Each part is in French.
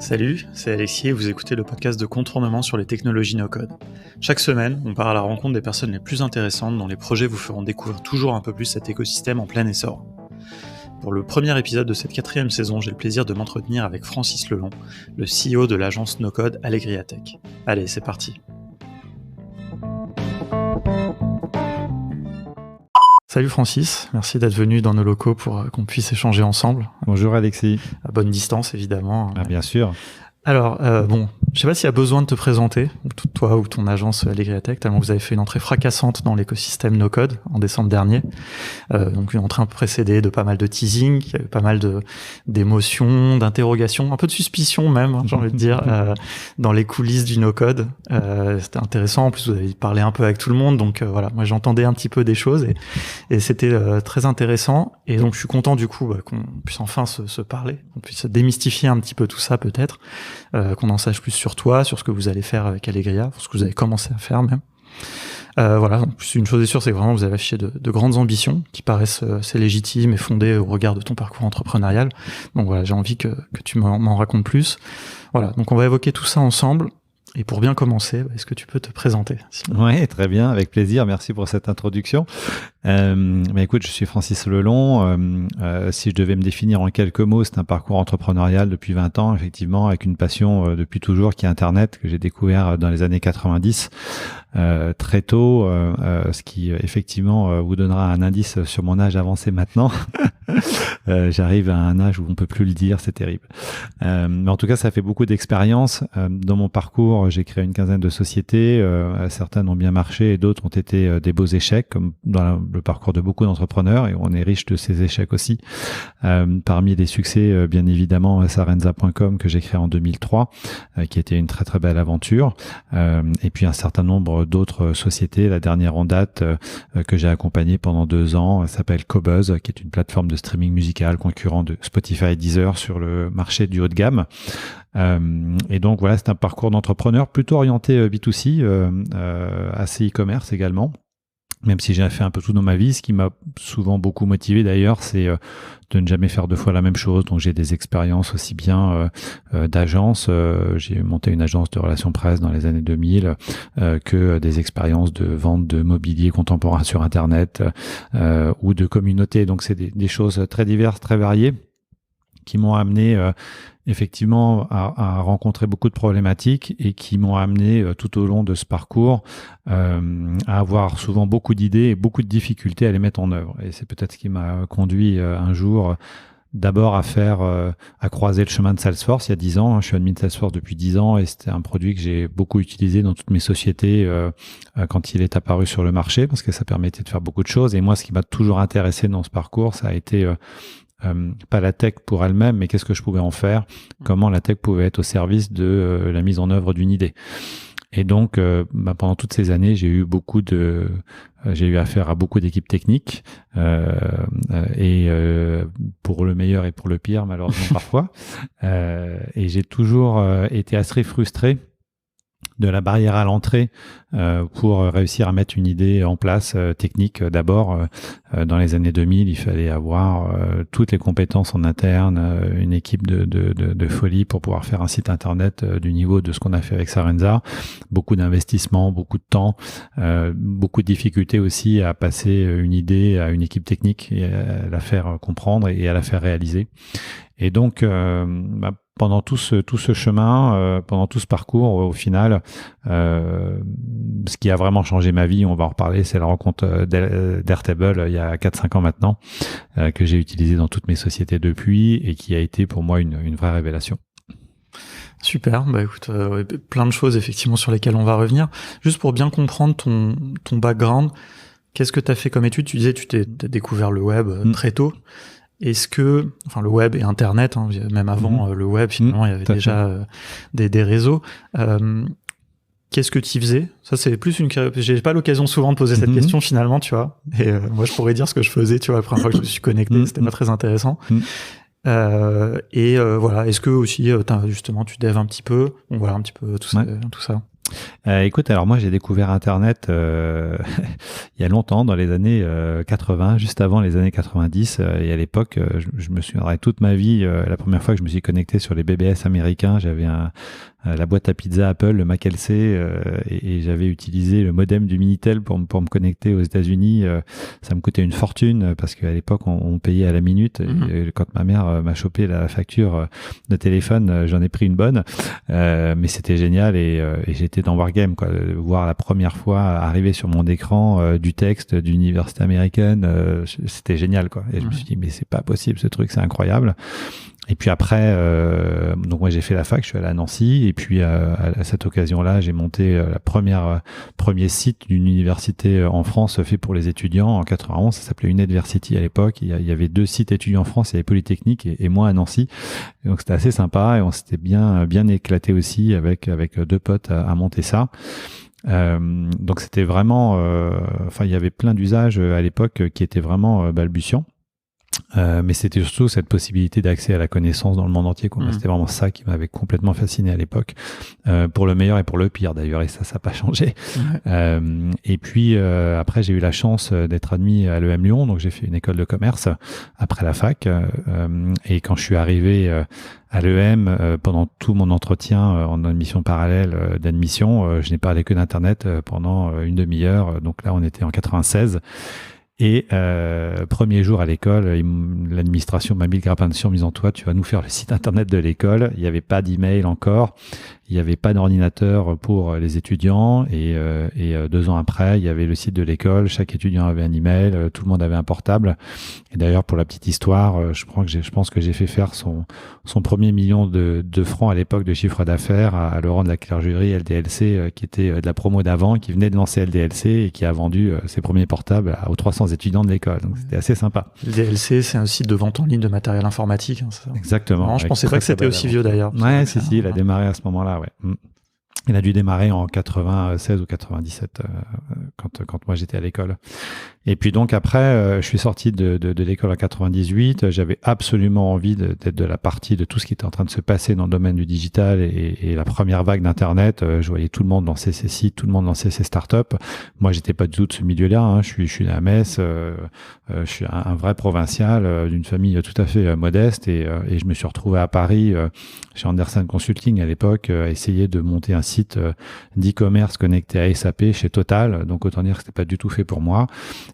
Salut, c'est Alexis et vous écoutez le podcast de Contournement sur les technologies no-code. Chaque semaine, on part à la rencontre des personnes les plus intéressantes dont les projets vous feront découvrir toujours un peu plus cet écosystème en plein essor. Pour le premier épisode de cette 4e saison, j'ai le plaisir de m'entretenir avec Francis Lelon, le CEO de l'agence no-code Allegria Tech. Allez, c'est parti. Salut Francis, merci d'être venu dans nos locaux pour qu'on puisse échanger ensemble. Bonjour Alexis. À bonne distance évidemment. Ah, bien sûr. Alors, je sais pas s'il y a besoin de te présenter, toi ou ton agence Allegria Tech, tellement vous avez fait une entrée fracassante dans l'écosystème no-code en décembre dernier. Donc une entrée un peu précédée de pas mal de teasing, il y avait pas mal d'émotions, d'interrogations, un peu de suspicion même, j'ai envie de dire, dans les coulisses du no-code. C'était intéressant, en plus vous avez parlé un peu avec tout le monde, donc voilà, moi j'entendais un petit peu des choses et c'était très intéressant. Et donc je suis content du coup qu'on puisse enfin se parler, qu'on puisse démystifier un petit peu tout ça peut-être. Qu'on en sache plus sur toi, sur ce que vous allez faire avec Allegria, sur ce que vous avez commencé à faire même. Voilà, en plus une chose est sûre, c'est que vraiment vous avez affiché de grandes ambitions qui paraissent assez légitimes et fondées au regard de ton parcours entrepreneurial. Donc voilà, j'ai envie que tu m'en racontes plus. Voilà, donc on va évoquer tout ça ensemble. Et pour bien commencer, est-ce que tu peux te présenter? Oui, très bien, avec plaisir. Merci pour cette introduction. Écoute, je suis Francis Lelon. Si je devais me définir en quelques mots, c'est un parcours entrepreneurial depuis 20 ans, effectivement, avec une passion depuis toujours qui est Internet, que j'ai découvert dans les années 90, très tôt, ce qui effectivement vous donnera un indice sur mon âge avancé maintenant. J'arrive à un âge où on peut plus le dire, c'est terrible. Mais en tout cas, ça fait beaucoup d'expérience. Dans mon parcours, j'ai créé une quinzaine de sociétés. Certaines ont bien marché et d'autres ont été des beaux échecs, comme dans le parcours de beaucoup d'entrepreneurs, et on est riche de ces échecs aussi. Parmi les succès, bien évidemment, Sarenza.com que j'ai créé en 2003, qui était une très très belle aventure. Et puis un certain nombre d'autres sociétés. La dernière en date que j'ai accompagnée pendant 2 ans, elle s'appelle Cobuzz, qui est une plateforme de streaming musical concurrent de Spotify et Deezer sur le marché du haut de gamme. Et donc voilà, c'est un parcours d'entrepreneur plutôt orienté B2C, assez e-commerce également. Même si j'ai fait un peu tout dans ma vie, ce qui m'a souvent beaucoup motivé d'ailleurs, c'est de ne jamais faire 2 fois la même chose. Donc j'ai des expériences aussi bien d'agence, j'ai monté une agence de relations presse dans les années 2000, que des expériences de vente de mobilier contemporain sur Internet ou de communauté. Donc c'est des choses très diverses, très variées, qui m'ont amené effectivement à rencontrer beaucoup de problématiques et qui m'ont amené tout au long de ce parcours à avoir souvent beaucoup d'idées et beaucoup de difficultés à les mettre en œuvre. Et c'est peut-être ce qui m'a conduit un jour d'abord à croiser le chemin de Salesforce il y a 10 ans. Je suis admin de Salesforce depuis 10 ans et c'était un produit que j'ai beaucoup utilisé dans toutes mes sociétés quand il est apparu sur le marché, parce que ça permettait de faire beaucoup de choses. Et moi, ce qui m'a toujours intéressé dans ce parcours, ça a été pas la tech pour elle-même, mais qu'est-ce que je pouvais en faire, comment la tech pouvait être au service de la mise en œuvre d'une idée. Et donc, pendant toutes ces années, j'ai eu affaire à beaucoup d'équipes techniques, et pour le meilleur et pour le pire, malheureusement parfois. Et j'ai toujours été assez frustré de la barrière à l'entrée pour réussir à mettre une idée en place technique. D'abord, dans les années 2000, il fallait avoir toutes les compétences en interne, une équipe de folie pour pouvoir faire un site internet du niveau de ce qu'on a fait avec Sarenza. Beaucoup d'investissements, beaucoup de temps, beaucoup de difficultés aussi à passer une idée à une équipe technique et à la faire comprendre et à la faire réaliser. Et donc, pendant tout ce chemin, pendant tout ce parcours, au final, ce qui a vraiment changé ma vie, on va en reparler, c'est la rencontre d'Airtable il y a 4-5 ans maintenant, que j'ai utilisé dans toutes mes sociétés depuis et qui a été pour moi une vraie révélation. Super, écoute, plein de choses effectivement sur lesquelles on va revenir. Juste pour bien comprendre ton background, qu'est-ce que tu as fait comme étude? Tu disais tu t'as découvert le web très tôt. Est-ce que, le web et Internet, même avant le web, finalement, il y avait déjà des réseaux. Qu'est-ce que tu faisais? Ça, c'est plus j'ai pas l'occasion souvent de poser cette question finalement, tu vois. Et moi, je pourrais dire ce que je faisais, tu vois, la première fois que je me suis connecté, c'était pas très intéressant. Voilà. Est-ce que aussi, justement, tu devs un petit peu? Bon, voilà, un petit peu tout ça. Écoute, alors moi j'ai découvert Internet il y a longtemps, dans les années 80, juste avant les années 90. Et à l'époque, je me souviendrai toute ma vie, la première fois que je me suis connecté sur les BBS américains, j'avais la boîte à pizza Apple, le McLC, et j'avais utilisé le modem du Minitel pour me connecter aux États-Unis. Ça me coûtait une fortune parce qu'à l'époque on payait à la minute. Et quand ma mère m'a chopé la facture de téléphone, j'en ai pris une bonne, mais c'était génial et j'étais dans Wargame, quoi. Voir la première fois arriver sur mon écran du texte d'une université américaine, c'était génial, quoi. Et je me suis dit mais c'est pas possible ce truc, c'est incroyable. Et puis après, donc moi j'ai fait la fac, je suis allé à Nancy, et puis à cette occasion-là, j'ai monté premier site d'une université en France fait pour les étudiants en 91. Ça s'appelait University à l'époque. Il y avait 2 sites étudiants en France, il y avait Polytechnique et moi à Nancy. Et donc c'était assez sympa et on s'était bien éclaté aussi avec 2 potes à monter ça. Donc c'était vraiment, il y avait plein d'usages à l'époque qui étaient vraiment balbutiants. Mais c'était surtout cette possibilité d'accès à la connaissance dans le monde entier, quoi. C'était vraiment ça qui m'avait complètement fasciné à l'époque, pour le meilleur et pour le pire d'ailleurs, et ça n'a pas changé. Et puis après j'ai eu la chance d'être admis à l'EM Lyon, donc j'ai fait une école de commerce après la fac, et quand je suis arrivé à l'EM, pendant tout mon entretien en admission parallèle d'admission, je n'ai parlé que d'internet pendant une demi-heure. Donc là on était en 96. Et premier jour à l'école, l'administration m'a mis le grappin dessus en me disant, toi, tu vas nous faire le site internet de l'école. Il n'y avait pas d'email encore, il n'y avait pas d'ordinateur pour les étudiants. Et 2 ans après, il y avait le site de l'école. Chaque étudiant avait un email, tout le monde avait un portable. Et d'ailleurs, pour la petite histoire, je pense que j'ai fait faire son premier million de francs à l'époque de chiffre d'affaires à Laurent de la Clergerie, LDLC, qui était de la promo d'avant, qui venait de lancer LDLC et qui a vendu ses premiers portables aux 300 étudiants de l'école. Donc c'était assez sympa. LDLC, c'est un site de vente en ligne de matériel informatique. Hein, c'est ça. Exactement. Non, je pensais pas que c'était aussi vieux d'ailleurs. Ouais, si, il a démarré à ce moment-là, ouais. Il a dû démarrer en 96 ou 97 quand moi j'étais à l'école. Et puis donc après, je suis sorti de l'école en 98. J'avais absolument envie d'être de la partie de tout ce qui était en train de se passer dans le domaine du digital et la première vague d'Internet. Je voyais tout le monde lancer ses sites, tout le monde lancer ses startups. Moi, j'étais pas du tout de ce milieu-là. Hein. Je suis à Metz. Je suis un vrai provincial d'une famille tout à fait modeste et je me suis retrouvé à Paris chez Andersen Consulting à l'époque à essayer de monter un site d'e-commerce connecté à SAP chez Total. Donc autant dire que c'était pas du tout fait pour moi.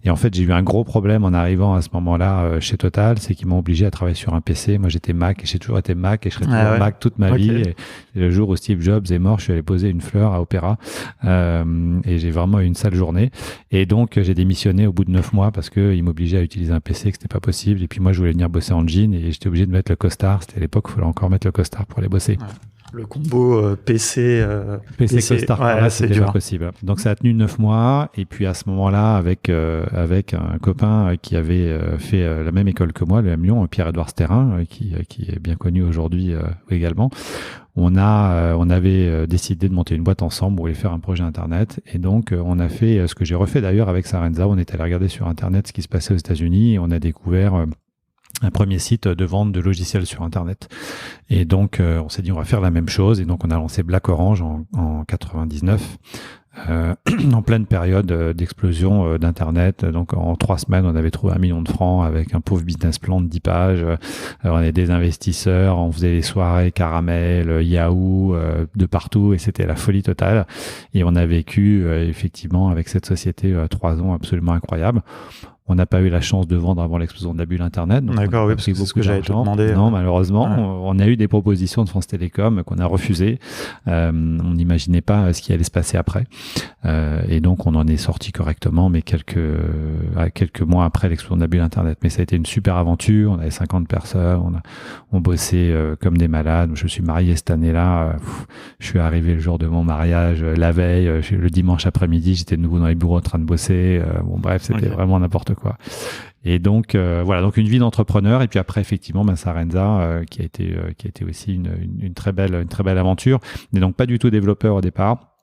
Et en fait, j'ai eu un gros problème en arrivant à ce moment-là chez Total, c'est qu'ils m'ont obligé à travailler sur un PC. Moi, j'étais Mac et j'ai toujours été Mac et je serai toujours Mac toute ma vie. Et le jour où Steve Jobs est mort, je suis allé poser une fleur à Opéra et j'ai vraiment eu une sale journée. Et donc, j'ai démissionné au bout de 9 mois parce qu'ils m'obligeaient à utiliser un PC, que c'était pas possible. Et puis moi, je voulais venir bosser en jean et j'étais obligé de mettre le costard. C'était à l'époque, il fallait encore mettre le costard pour aller bosser. Le combo PC costard, c'était pas possible. Donc ça a tenu 9 mois et puis à ce moment-là avec un copain qui avait fait la même école que moi, le M Lyon, Pierre-Édouard Sterrin, qui est bien connu aujourd'hui également. On avait décidé de monter une boîte ensemble, on voulait faire un projet internet et donc on a fait ce que j'ai refait d'ailleurs avec Sarenza. On est allé regarder sur internet ce qui se passait aux États-Unis et on a découvert un premier site de vente de logiciels sur Internet. Et donc, on s'est dit, on va faire la même chose. Et donc, on a lancé Black Orange en 99, en pleine période d'explosion d'Internet. Donc, en 3 semaines, on avait trouvé 1 million de francs avec un pauvre business plan de 10 pages. On avait des investisseurs, on faisait des soirées caramel, Yahoo, de partout. Et c'était la folie totale. Et on a vécu, effectivement, avec cette société, 3 ans absolument incroyables. On n'a pas eu la chance de vendre avant l'explosion de la bulle Internet. D'accord, oui, parce que c'est ce que j'avais te demandé. Non, malheureusement, on a eu des propositions de France Télécom qu'on a refusées. On n'imaginait pas ce qui allait se passer après. Et donc, on en est sorti correctement, mais quelques mois après l'explosion de la bulle Internet. Mais ça a été une super aventure. On avait 50 personnes. On bossait comme des malades. Je me suis marié cette année-là. Je suis arrivé le jour de mon mariage, la veille. Le dimanche après-midi, j'étais de nouveau dans les bureaux en train de bosser. Bon, bref, c'était vraiment n'importe quoi. Et donc voilà, donc une vie d'entrepreneur et puis après effectivement Sarenza qui a été aussi une très belle aventure. Mais donc pas du tout développeur au départ.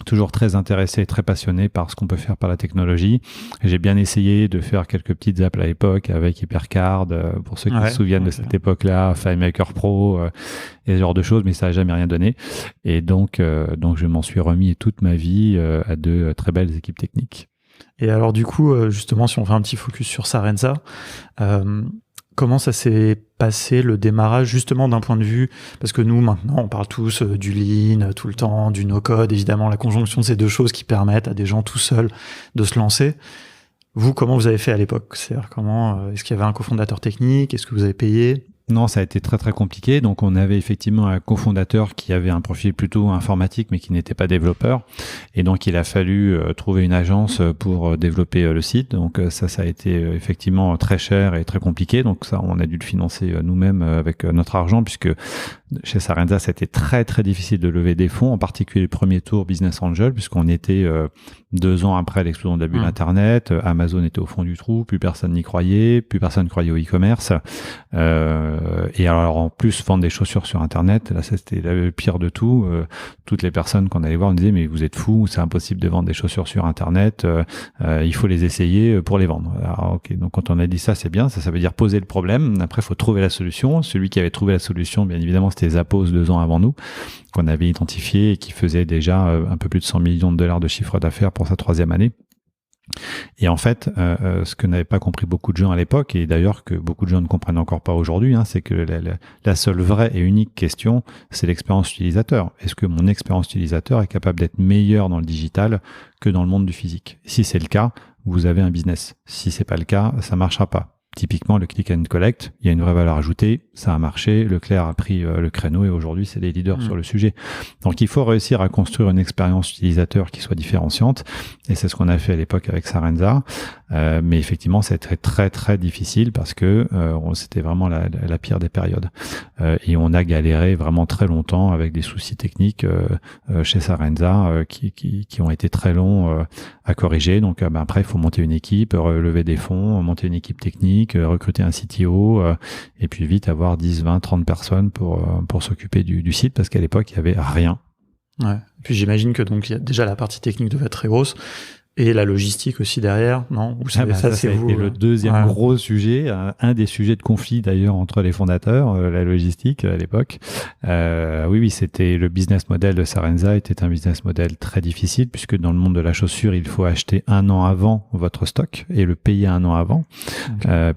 toujours très intéressé, très passionné par ce qu'on peut faire par la technologie. J'ai bien essayé de faire quelques petites apps à l'époque avec HyperCard, pour ceux qui se souviennent de cette époque-là, FileMaker Pro et ce genre de choses, mais ça n'a jamais rien donné. Et donc je m'en suis remis toute ma vie à de très belles équipes techniques. Et alors du coup, justement, si on fait un petit focus sur Sarenza, comment ça s'est passé le démarrage justement d'un point de vue, parce que nous maintenant on parle tous du lean tout le temps, du no-code, évidemment la conjonction de ces deux choses qui permettent à des gens tout seuls de se lancer. Vous, comment vous avez fait à l'époque? C'est-à-dire comment, est-ce qu'il y avait un cofondateur technique? Est-ce que vous avez payé? Non, ça a été très très compliqué. Donc on avait effectivement un cofondateur qui avait un profil plutôt informatique mais qui n'était pas développeur. Et donc il a fallu trouver une agence pour développer le site. Donc ça a été effectivement très cher et très compliqué. Donc ça, on a dû le financer nous-mêmes avec notre argent, puisque chez Sarenza, c'était très très difficile de lever des fonds, en particulier le premier tour Business Angel, puisqu'on était 2 ans après l'explosion de la bulle Internet. Amazon était au fond du trou, plus personne n'y croyait, plus personne croyait au e-commerce. Et alors en plus vendre des chaussures sur Internet, là c'était le pire de tout. Toutes les personnes qu'on allait voir nous disaient mais vous êtes fous, c'est impossible de vendre des chaussures sur Internet, il faut les essayer pour les vendre. Alors, ok, donc quand on a dit ça, c'est bien, ça veut dire poser le problème. Après, il faut trouver la solution. Celui qui avait trouvé la solution, bien évidemment, c'était Zappos 2 ans avant nous, qu'on avait identifié et qui faisait déjà un peu plus de 100 millions de dollars de chiffre d'affaires pour sa 3e année. Et en fait, ce que n'avaient pas compris beaucoup de gens à l'époque, et d'ailleurs que beaucoup de gens ne comprennent encore pas aujourd'hui, c'est que la seule vraie et unique question, c'est l'expérience utilisateur. Est-ce que mon expérience utilisateur est capable d'être meilleure dans le digital que dans le monde du physique? Si c'est le cas, vous avez un business. Si c'est pas le cas, ça marchera pas. Typiquement, le click and collect, il y a une vraie valeur ajoutée, ça a marché, Leclerc a pris le créneau et aujourd'hui, c'est les leaders sur le sujet. Donc, il faut réussir à construire une expérience utilisateur qui soit différenciante et c'est ce qu'on a fait à l'époque avec Sarenza. Mais effectivement, c'était très, très difficile parce que c'était vraiment la pire des périodes. Et on a galéré vraiment très longtemps avec des soucis techniques chez Sarenza qui ont été très longs à corriger. Donc, après, il faut monter une équipe, relever des fonds, monter une équipe technique, recruter un CTO et puis vite avoir 10, 20, 30 personnes pour s'occuper du site parce qu'à l'époque, il n'y avait rien. Ouais. Et puis j'imagine que donc il y a déjà la partie technique devait être très grosse et la logistique aussi derrière, non? Vous savez, ça c'est vous. Et le deuxième gros sujet, un des sujets de conflit d'ailleurs entre les fondateurs, la logistique à l'époque. Oui, c'était le business model de Sarenza était un business model très difficile puisque dans le monde de la chaussure, il faut acheter 1 an avant votre stock et le payer 1 an avant,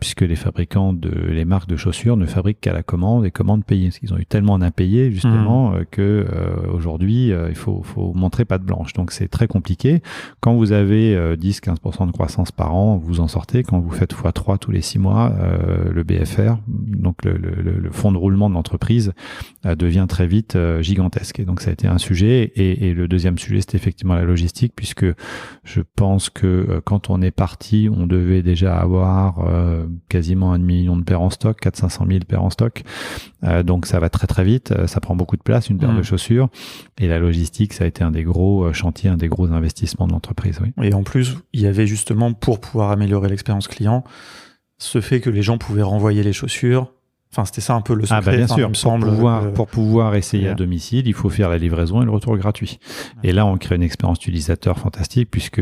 puisque les fabricants les marques de chaussures ne fabriquent qu'à la commande et commande payée. Parce qu'ils ont eu tellement d'impayés justement que aujourd'hui, il faut montrer patte blanche. Donc c'est très compliqué. Quand vous avez 10-15% de croissance par an, vous en sortez. Quand vous faites x3 tous les 6 mois, le BFR, donc le fonds de roulement de l'entreprise, devient très vite gigantesque. Et donc ça a été un sujet. Et le deuxième sujet, c'était effectivement la logistique, puisque je pense que quand on est parti, on devait déjà avoir quasiment 1 million de paires en stock, 400-500 000 paires en stock. Donc ça va très très vite. Ça prend beaucoup de place, une paire de chaussures. Et la logistique, ça a été un des gros chantiers, un des gros investissements de l'entreprise, oui. Et en plus, il y avait justement, pour pouvoir améliorer l'expérience client, ce fait que les gens pouvaient renvoyer les chaussures. Enfin, c'était ça un peu le secret. Bien sûr. Pour pouvoir essayer à domicile, il faut faire la livraison et le retour gratuit. Et là, on crée une expérience utilisateur fantastique puisque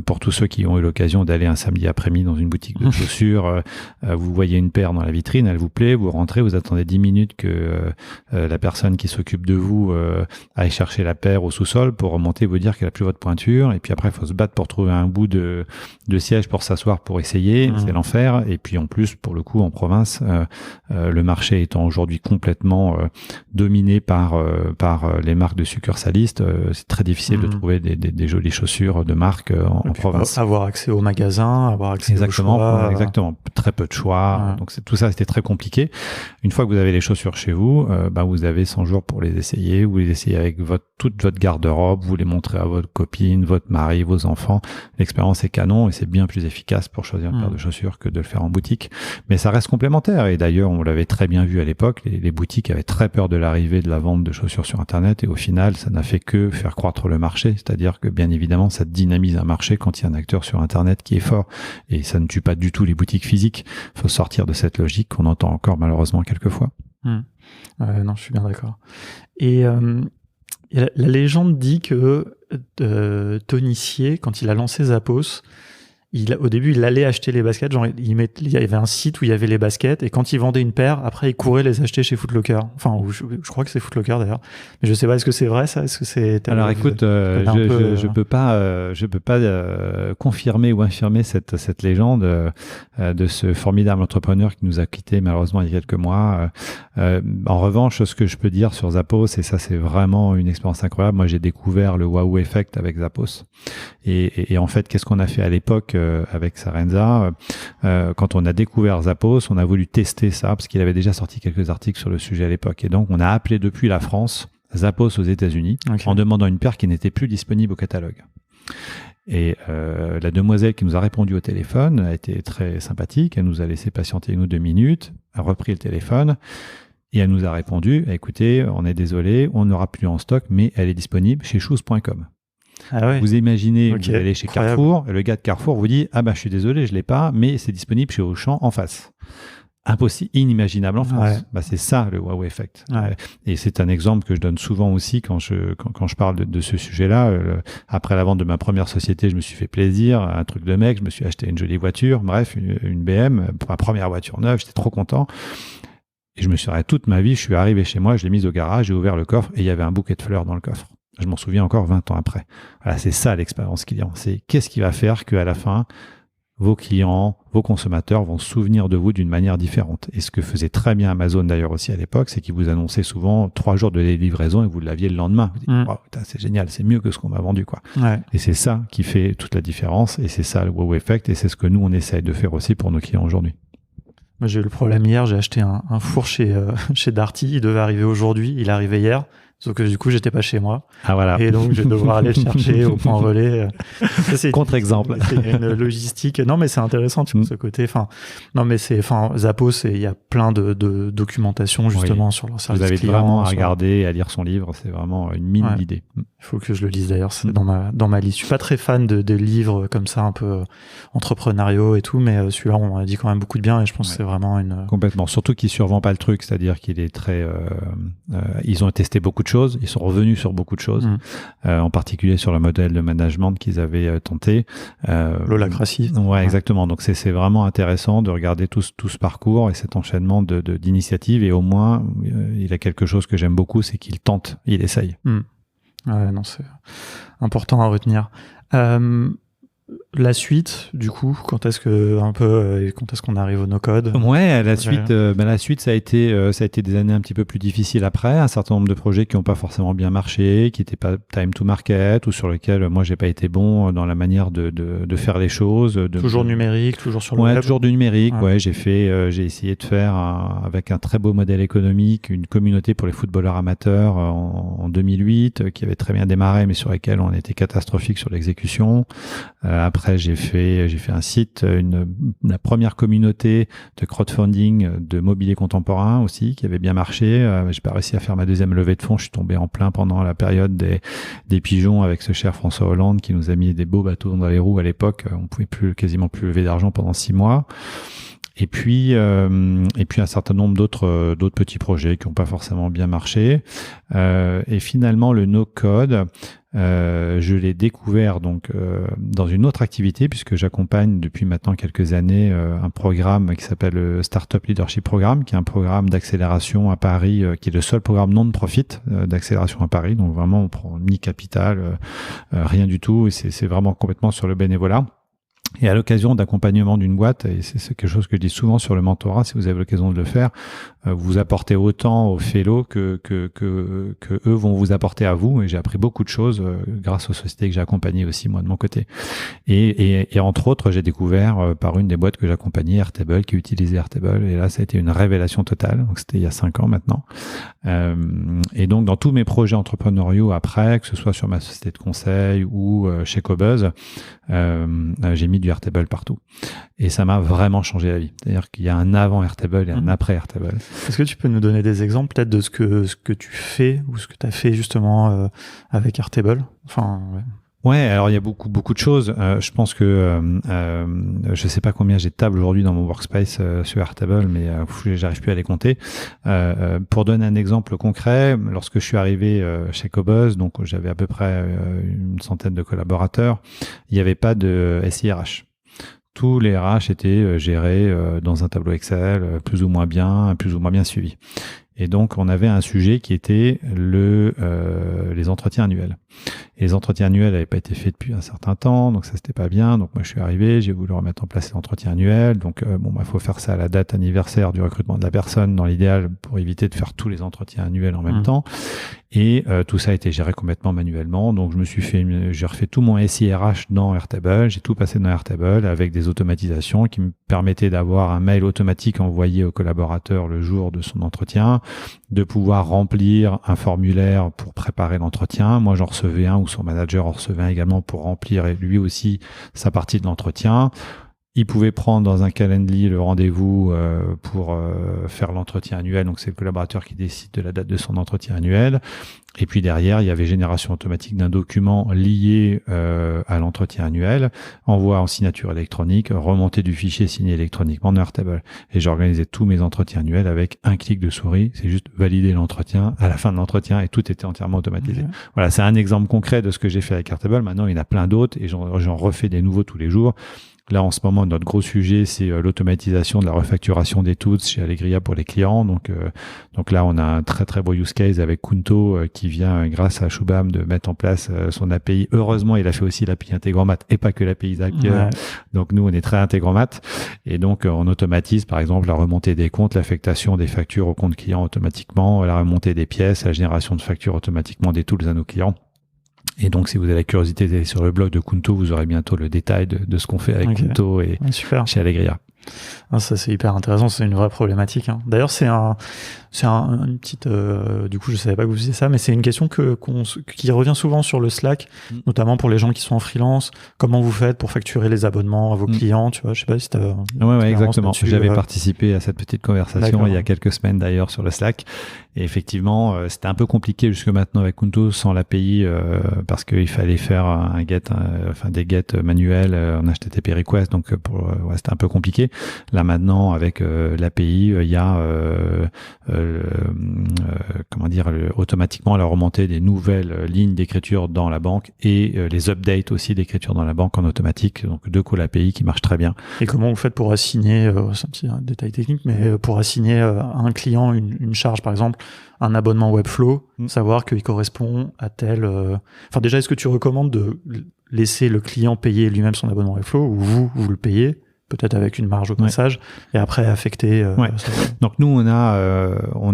pour tous ceux qui ont eu l'occasion d'aller un samedi après-midi dans une boutique de chaussures, vous voyez une paire dans la vitrine, elle vous plaît, vous rentrez, vous attendez 10 minutes que la personne qui s'occupe de vous aille chercher la paire au sous-sol pour remonter, vous dire qu'elle a plus votre pointure. Et puis après, il faut se battre pour trouver un bout de siège pour s'asseoir, pour essayer. C'est l'enfer. Et puis en plus, pour le coup, en province, le marché étant aujourd'hui complètement dominé par les marques de succursalistes, c'est très difficile de trouver des jolies chaussures de marque en province. Avoir accès au magasin, avoir accès au choix. Exactement, très peu de choix. Donc tout ça, c'était très compliqué. Une fois que vous avez les chaussures chez vous, vous avez 100 jours pour les essayer. Vous les essayez avec toute votre garde-robe, vous les montrez à votre copine, votre mari, vos enfants. L'expérience est canon et c'est bien plus efficace pour choisir une paire de chaussures que de le faire en boutique. Mais ça reste complémentaire. Et d'ailleurs, on l'avait très bien vu à l'époque, les boutiques avaient très peur de l'arrivée de la vente de chaussures sur Internet et au final, ça n'a fait que faire croître le marché. C'est-à-dire que bien évidemment, ça dynamise un marché quand il y a un acteur sur Internet qui est fort et ça ne tue pas du tout les boutiques physiques. Il faut sortir de cette logique qu'on entend encore malheureusement quelquefois. Non, je suis bien d'accord. Et La légende dit que Tony Hsieh, quand il a lancé Zappos, au début, il allait acheter les baskets. Genre, il y avait un site où il y avait les baskets, et quand il vendait une paire, après, il courait les acheter chez Foot Locker. Enfin, je crois que c'est Foot Locker d'ailleurs. Mais je sais pas, est-ce que c'est vrai ça? Est-ce que c'est... Alors écoute, je peux pas confirmer ou infirmer cette légende de ce formidable entrepreneur qui nous a quittés malheureusement il y a quelques mois. En revanche, ce que je peux dire sur Zappos, et ça c'est vraiment une expérience incroyable, moi j'ai découvert le Wow Effect avec Zappos. Et en fait, qu'est-ce qu'on a fait à l'époque avec Sarenza? Quand on a découvert Zappos, on a voulu tester ça parce qu'il avait déjà sorti quelques articles sur le sujet à l'époque. Et donc, on a appelé depuis la France Zappos aux États-Unis en demandant une paire qui n'était plus disponible au catalogue. Et la demoiselle qui nous a répondu au téléphone a été très sympathique. Elle nous a laissé patienter 1 ou 2 minutes, a repris le téléphone et elle nous a répondu « Écoutez, on est désolé, on n'aura plus en stock, mais elle est disponible chez shoes.com ». Ah ouais. Vous imaginez, vous allez chez Carrefour, et le gars de Carrefour vous dit « Ah bah je suis désolé, je l'ai pas, mais c'est disponible chez Auchan en face ». Impossible, inimaginable en France. Ouais. Bah, c'est ça le wow effect. Ouais. Et c'est un exemple que je donne souvent aussi quand je parle de ce sujet-là. Après la vente de ma première société, je me suis fait plaisir, un truc de mec, je me suis acheté une jolie voiture, bref, une BM, pour ma première voiture neuve, j'étais trop content. Et je me suis arrêté toute ma vie, je suis arrivé chez moi, je l'ai mise au garage, j'ai ouvert le coffre et il y avait un bouquet de fleurs dans le coffre. Je m'en souviens encore 20 ans après. Voilà, c'est ça l'expérience client. C'est qu'est-ce qui va faire qu'à la fin, vos clients, vos consommateurs vont se souvenir de vous d'une manière différente. Et ce que faisait très bien Amazon d'ailleurs aussi à l'époque, c'est qu'ils vous annonçaient souvent 3 jours de livraison et vous l'aviez le lendemain. Vous dites, wow, c'est génial, c'est mieux que ce qu'on m'a vendu, quoi. Ouais. Et c'est ça qui fait toute la différence. Et c'est ça le wow effect. Et c'est ce que nous, on essaye de faire aussi pour nos clients aujourd'hui. Moi, j'ai eu le problème hier, j'ai acheté un four chez Darty. Il devait arriver aujourd'hui, il est arrivé hier. Sauf que du coup, j'étais pas chez moi. Ah voilà. Et donc, je vais devoir aller le chercher au point relais. Contre-exemple. C'est une logistique. Non, mais c'est intéressant, tu vois, ce côté. Enfin, non, mais Zappos, il y a plein de documentation, justement, sur leur service client. Vous avez vraiment à regarder et à lire son livre. C'est vraiment une mine d'idées. Il faut que je le lise d'ailleurs. C'est dans ma liste. Je suis pas très fan de livres comme ça, un peu entrepreneuriaux et tout, mais celui-là, on m'a dit quand même beaucoup de bien et je pense que c'est vraiment une... Complètement. Surtout qu'il survend pas le truc. C'est-à-dire qu'il est très, ils ont testé beaucoup de choses, ils sont revenus sur beaucoup de choses, en particulier sur le modèle de management qu'ils avaient tenté. L'holacratie. Ouais, exactement. Donc c'est vraiment intéressant de regarder tout ce parcours et cet enchaînement d'initiatives. Et au moins, il a quelque chose que j'aime beaucoup, c'est qu'il tente, il essaye. Ouais, non, c'est important à retenir. La suite, du coup, quand est-ce qu'on arrive au no-code? Ouais, la suite, ça a été des années un petit peu plus difficiles après, un certain nombre de projets qui n'ont pas forcément bien marché, qui n'étaient pas time to market, ou sur lesquels moi j'ai pas été bon dans la manière de faire les choses. Toujours numérique, toujours sur le web. Toujours du numérique. Ouais, j'ai essayé de faire avec un très beau modèle économique une communauté pour les footballeurs amateurs en 2008, qui avait très bien démarré, mais sur lesquels on était catastrophique sur l'exécution. Après, j'ai fait un site, la première communauté de crowdfunding de mobilier contemporain aussi, qui avait bien marché. J'ai pas réussi à faire ma deuxième levée de fonds. Je suis tombé en plein pendant la période des pigeons avec ce cher François Hollande qui nous a mis des beaux bateaux dans les roues à l'époque. On pouvait quasiment plus lever d'argent pendant 6 mois. Et puis un certain nombre d'autres petits projets qui n'ont pas forcément bien marché. Et finalement, le no-code, je l'ai découvert donc dans une autre activité puisque j'accompagne depuis maintenant quelques années un programme qui s'appelle le Startup Leadership Programme, qui est un programme d'accélération à Paris, qui est le seul programme non-profit d'accélération à Paris. Donc vraiment, on prend ni capital, rien du tout. Et c'est vraiment complètement sur le bénévolat. Et à l'occasion d'accompagnement d'une boîte, et c'est quelque chose que je dis souvent sur le mentorat, si vous avez l'occasion de le faire, vous apportez autant aux fellows que eux vont vous apporter à vous. Et j'ai appris beaucoup de choses grâce aux sociétés que j'ai accompagnées aussi, moi, de mon côté. Et entre autres, j'ai découvert par une des boîtes que j'accompagnais, Airtable, qui utilisait Airtable. Et là, ça a été une révélation totale. Donc, c'était il y a 5 ans maintenant. Et donc, dans tous mes projets entrepreneuriaux après, que ce soit sur ma société de conseil ou chez Cobuzz, j'ai mis du Airtable partout. Et ça m'a vraiment changé la vie. C'est-à-dire qu'il y a un avant Airtable et un après Airtable. Est-ce que tu peux nous donner des exemples peut-être de ce que tu fais ou ce que tu as fait justement avec Airtable? Enfin, Ouais, alors il y a beaucoup de choses. Je pense que je sais pas combien j'ai de tables aujourd'hui dans mon workspace sur Airtable, mais j'arrive plus à les compter. Pour donner un exemple concret, lorsque je suis arrivé chez Cobuzz, donc j'avais à peu près une centaine de collaborateurs, il n'y avait pas de SIRH. Tous les RH étaient gérés dans un tableau Excel, plus ou moins bien suivi. Et donc, on avait un sujet qui était les entretiens annuels. Et les entretiens annuels n'avaient pas été faits depuis un certain temps, donc ça, c'était pas bien. Donc, moi, je suis arrivé, j'ai voulu remettre en place les entretiens annuels. Donc, faut faire ça à la date anniversaire du recrutement de la personne, dans l'idéal, pour éviter de faire tous les entretiens annuels en même temps. Et tout ça a été géré complètement manuellement. Donc, j'ai refait tout mon SIRH dans Airtable. J'ai tout passé dans Airtable avec des automatisations qui me permettaient d'avoir un mail automatique envoyé au collaborateur le jour de son entretien, de pouvoir remplir un formulaire pour préparer l'entretien. Moi, j'en recevais un ou son manager en recevait un également pour remplir lui aussi sa partie de l'entretien. Il pouvait prendre dans un calendrier le rendez-vous pour faire l'entretien annuel. Donc, c'est le collaborateur qui décide de la date de son entretien annuel. Et puis derrière, il y avait génération automatique d'un document lié à l'entretien annuel, envoi en signature électronique, remontée du fichier signé électroniquement dans Airtable. Et j'organisais tous mes entretiens annuels avec un clic de souris. C'est juste valider l'entretien à la fin de l'entretien et tout était entièrement automatisé. Okay. Voilà, c'est un exemple concret de ce que j'ai fait avec Airtable. Maintenant, il y en a plein d'autres et j'en refais des nouveaux tous les jours. Là, en ce moment, notre gros sujet, c'est l'automatisation de la refacturation des tools chez Allegria pour les clients. Donc là, on a un très, très beau use case avec Kunto qui vient, grâce à Shubham, de mettre en place son API. Heureusement, il a fait aussi l'API Integromat et pas que l'API Zapier. Ouais. Donc, nous, on est très Integromat. Et donc, on automatise, par exemple, la remontée des comptes, l'affectation des factures au compte client automatiquement, la remontée des pièces, la génération de factures automatiquement des tools à nos clients. Et donc, si vous avez la curiosité d'aller sur le blog de Kunto, vous aurez bientôt le détail de ce qu'on fait avec Kunto et chez Allegria. Ah, ça, c'est hyper intéressant. C'est une vraie problématique. Hein. D'ailleurs, c'est une petite. Du coup, je savais pas que vous faisiez ça, mais c'est une question qui revient souvent sur le Slack, notamment pour les gens qui sont en freelance. Comment vous faites pour facturer les abonnements à vos clients, tu vois? Je sais pas si tu as. Ouais, exactement. J'avais participé à cette petite conversation il y a quelques semaines d'ailleurs sur le Slack. Et effectivement, c'était un peu compliqué jusque maintenant avec Kunto sans l'API parce qu'il fallait faire des get manuels en HTTP request. Donc, c'était un peu compliqué. Là maintenant, avec l'API, il y a automatiquement la remontée des nouvelles lignes d'écriture dans la banque et les updates aussi d'écriture dans la banque en automatique. Donc deux calls API qui marchent très bien. Et comment vous faites pour assigner, c'est un petit détail technique, mais pour assigner à un client une charge, par exemple, un abonnement Webflow, savoir qu'il correspond à tel... Enfin déjà, est-ce que tu recommandes de laisser le client payer lui-même son abonnement Webflow ou vous le payez peut-être avec une marge au passage, et après affecter. Donc nous, on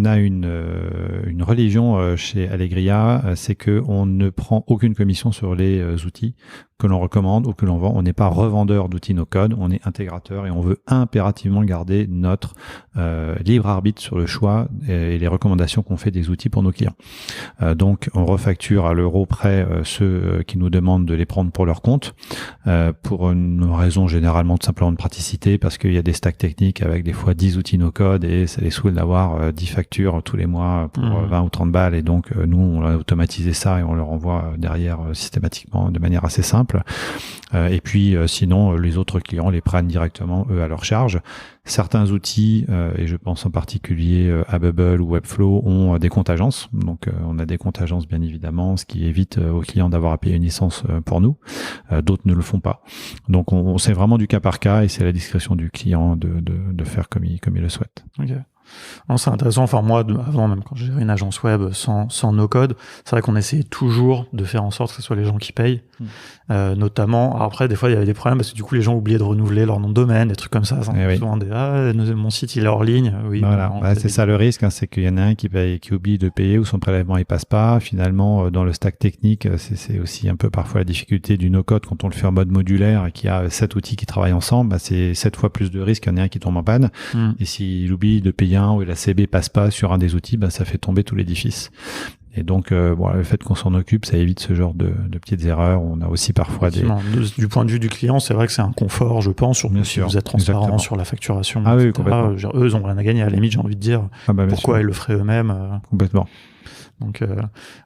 a une religion chez Allegria, c'est que on ne prend aucune commission sur les outils que l'on recommande ou que l'on vend. On n'est pas revendeur d'outils no-code, on est intégrateur et on veut impérativement garder notre libre arbitre sur le choix et les recommandations qu'on fait des outils pour nos clients. Donc, on refacture à l'euro près ceux qui nous demandent de les prendre pour leur compte, pour une raison généralement tout simplement de praticité, parce qu'il y a des stacks techniques avec des fois 10 outils no-code et ça les saoule d'avoir 10 factures tous les mois pour 20 ou 30 balles. Et donc, nous, on a automatisé ça et on leur envoie derrière systématiquement de manière assez simple. Et puis sinon les autres clients les prennent directement eux à leur charge. Certains outils et je pense en particulier à Bubble ou Webflow ont des comptes agences, donc on a des comptes agences bien évidemment, ce qui évite aux clients d'avoir à payer une licence pour nous. D'autres ne le font pas, donc on c'est vraiment du cas par cas et c'est à la discrétion du client de faire comme il le souhaite. Okay. Non, c'est intéressant. Enfin, moi, avant, même quand j'ai géré une agence web sans no-code, c'est vrai qu'on essayait toujours de faire en sorte que ce soit les gens qui payent. Notamment, après, des fois, il y avait des problèmes parce que du coup, les gens oubliaient de renouveler leur nom de domaine, des trucs comme ça. Souvent mon site, il est hors ligne. Oui, voilà. C'est ça le risque, c'est qu'il y en a un qui oublie de payer ou son prélèvement, il passe pas. Finalement, dans le stack technique, c'est aussi un peu parfois la difficulté du no-code quand on le fait en mode modulaire et qu'il y a 7 outils qui travaillent ensemble, c'est 7 fois plus de risques qu'il y en a un qui tombe en panne. Et s'il oublie de payer un ou la CB passe pas sur un des outils, ça fait tomber tout l'édifice. Et donc, le fait qu'on s'en occupe, ça évite ce genre de petites erreurs. On a aussi parfois du point de vue du client, c'est vrai que c'est un confort, je pense, surtout si vous êtes transparent sur la facturation. Ah oui, complètement. Eux, ils ont rien à gagner. À la limite, j'ai envie de dire pourquoi ils le feraient eux-mêmes. Complètement. Donc,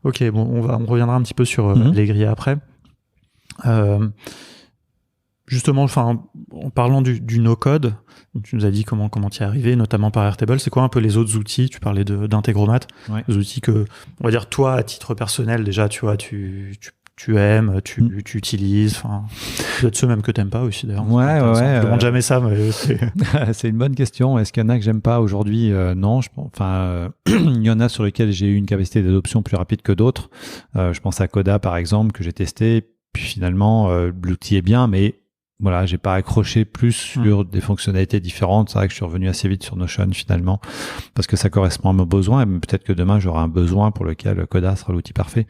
ok, bon, on reviendra un petit peu sur Allegria après. Justement, enfin, en parlant du no-code, tu nous as dit comment tu y es arrivé, notamment par Airtable. C'est quoi un peu les autres outils? Tu parlais d'Integromat, les outils que, on va dire, toi, à titre personnel, déjà, tu vois, tu aimes, tu utilises. Enfin, peut-être ceux même que t'aimes pas aussi, d'ailleurs. Je demande jamais ça, mais c'est une bonne question. Est-ce qu'il y en a que j'aime pas aujourd'hui? Non, il y en a sur lesquels j'ai eu une capacité d'adoption plus rapide que d'autres. Je pense à Coda, par exemple, que j'ai testé. Puis finalement, l'outil est bien, mais voilà, j'ai pas accroché plus sur des fonctionnalités différentes. C'est vrai que je suis revenu assez vite sur Notion finalement, parce que ça correspond à mes besoins. Et peut-être que demain j'aurai un besoin pour lequel Coda sera l'outil parfait.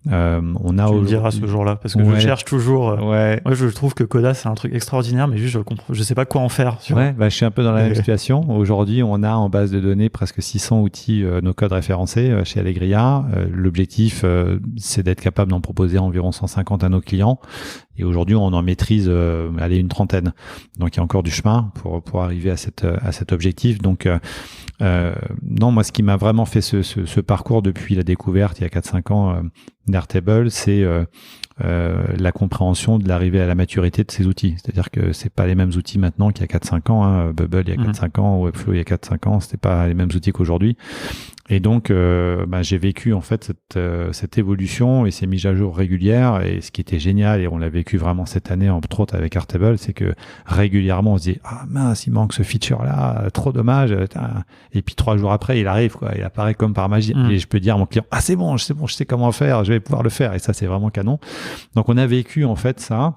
Tu me diras ce jour-là, parce que je cherche toujours. Moi, je trouve que Coda c'est un truc extraordinaire, mais juste je sais pas quoi en faire. Je suis un peu dans la même situation. Aujourd'hui, on a en base de données presque 600 outils no-code référencés chez Allegria. L'objectif, c'est d'être capable d'en proposer environ 150 à nos clients. Et aujourd'hui, on en maîtrise une trentaine. Donc, il y a encore du chemin pour arriver à cet objectif. Donc, non, moi, ce qui m'a vraiment fait ce parcours depuis la découverte, il y a 4-5 ans, d'Airtable, c'est la compréhension de l'arrivée à la maturité de ces outils. C'est-à-dire que c'est pas les mêmes outils maintenant qu'il y a 4-5 ans. Hein. Bubble, il y a 4-5 ans, Webflow, il y a 4-5 ans, c'était pas les mêmes outils qu'aujourd'hui. Et donc, j'ai vécu en fait cette évolution et ces mises à jour régulières. Et ce qui était génial, et on l'a vécu vraiment cette année, entre autres avec Airtable, c'est que régulièrement on se dit ah mince, il manque ce feature-là, trop dommage. Et puis 3 jours après, il arrive, quoi, il apparaît comme par magie. Et je peux dire à mon client c'est bon, je sais comment faire, je vais pouvoir le faire. Et ça, c'est vraiment canon. Donc, on a vécu en fait ça.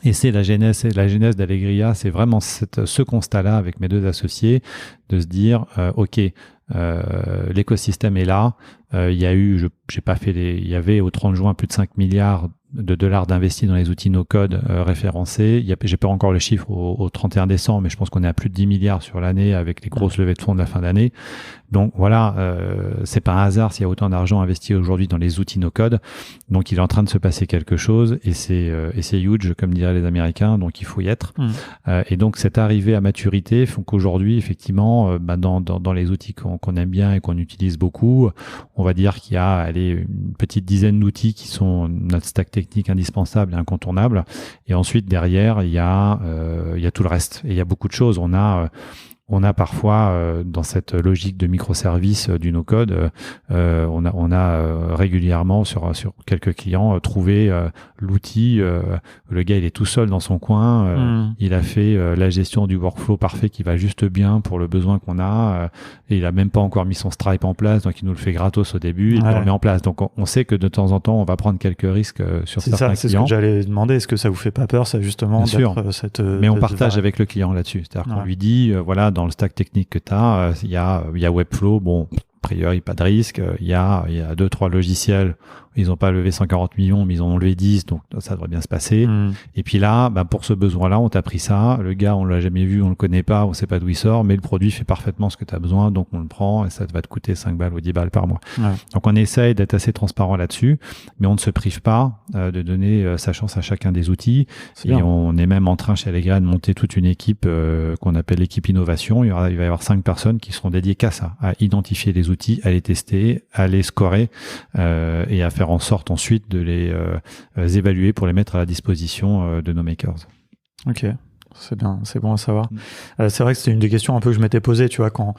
Et c'est la genèse d'Allegria, c'est vraiment ce constat-là avec mes 2 associés, de se dire l'écosystème est là. Il y a eu, il y avait au 30 juin plus de 5 milliards de dollars d'investis dans les outils no-code référencés. J'ai pas encore le chiffre au 31 décembre, mais je pense qu'on est à plus de 10 milliards sur l'année avec les grosses levées de fonds de la fin d'année. Donc voilà, c'est pas un hasard s'il y a autant d'argent investi aujourd'hui dans les outils no-code. Donc il est en train de se passer quelque chose et c'est huge, comme diraient les Américains, donc il faut y être. Et donc cette arrivée à maturité font qu'aujourd'hui, effectivement, dans les outils qu'on aime bien et qu'on utilise beaucoup, on va dire qu'il y a une petite dizaine d'outils qui sont notre stack technique indispensable et incontournable. Et ensuite, derrière, il y a tout le reste. Et il y a beaucoup de choses. On a parfois, dans cette logique de microservices du no-code, on a régulièrement sur quelques clients trouvé l'outil. Le gars, il est tout seul dans son coin. Il a fait la gestion du workflow parfait qui va juste bien pour le besoin qu'on a. Et il a même pas encore mis son Stripe en place, donc il nous le fait gratos au début. Il le met en place. Donc on sait que de temps en temps, on va prendre quelques risques sur certains clients. C'est ce que j'allais demander. Est-ce que ça vous fait pas peur, ça justement, d'être cette Mais on partage avec le client là-dessus. C'est-à-dire qu'on lui dit, voilà, dans le stack technique que tu as, il y a Webflow, bon, a priori, pas de risque. Il y a 2-3 logiciels, ils n'ont pas levé 140 millions, mais ils en ont levé 10, donc ça devrait bien se passer. Et puis là, pour ce besoin-là, on t'a pris ça. Le gars, on l'a jamais vu, on le connaît pas, on sait pas d'où il sort, mais le produit fait parfaitement ce que tu as besoin, donc on le prend et ça va te coûter 5 balles ou 10 balles par mois. Donc on essaye d'être assez transparent là-dessus, mais on ne se prive pas de donner sa chance à chacun des outils. On est même en train chez Allegria de monter toute une équipe qu'on appelle l'équipe innovation. Il va y avoir 5 personnes qui seront dédiées qu'à ça, à identifier les outils, à les tester, à les scorer et à faire en sorte ensuite de les évaluer pour les mettre à la disposition de nos makers. Ok, c'est bien, c'est bon à savoir. C'est vrai que c'était une des questions un peu que je m'étais posée, tu vois, quand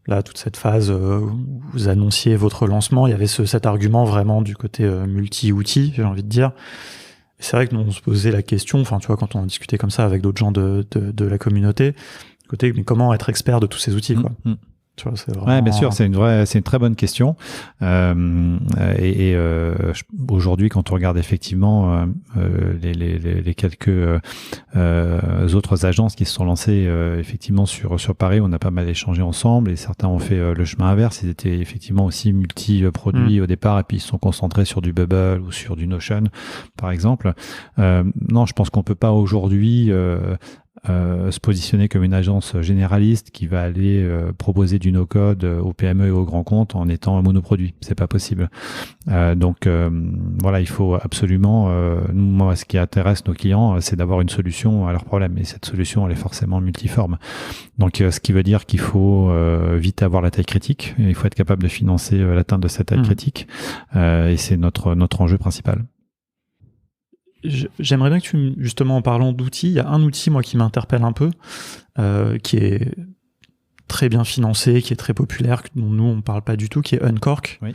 là, toute cette phase où vous annonciez votre lancement, il y avait cet argument vraiment du côté multi-outils, j'ai envie de dire. Et c'est vrai que nous, on se posait la question, enfin, tu vois, quand on discutait comme ça avec d'autres gens de la communauté, côté, mais comment être expert de tous ces outils, quoi. Tu vois, c'est vraiment... Ouais, bien sûr, c'est une très bonne question. Aujourd'hui, quand on regarde effectivement les quelques autres agences qui se sont lancées effectivement sur Paris, on a pas mal échangé ensemble et certains ont fait le chemin inverse. Ils étaient effectivement aussi multi-produits au départ et puis ils se sont concentrés sur du Bubble ou sur du Notion, par exemple. Non, je pense qu'on peut pas aujourd'hui se positionner comme une agence généraliste qui va aller proposer du no-code aux PME et aux grands comptes en étant un monoproduit. C'est pas possible. Donc voilà, il faut absolument, moi, ce qui intéresse nos clients, c'est d'avoir une solution à leurs problèmes. Et cette solution, elle est forcément multiforme. Donc ce qui veut dire qu'il faut vite avoir la taille critique. Et il faut être capable de financer l'atteinte de cette taille critique. Et c'est notre enjeu principal. J'aimerais bien que justement, en parlant d'outils, il y a un outil, moi, qui m'interpelle un peu, qui est très bien financé, qui est très populaire, dont nous, on ne parle pas du tout, qui est Uncork. Oui.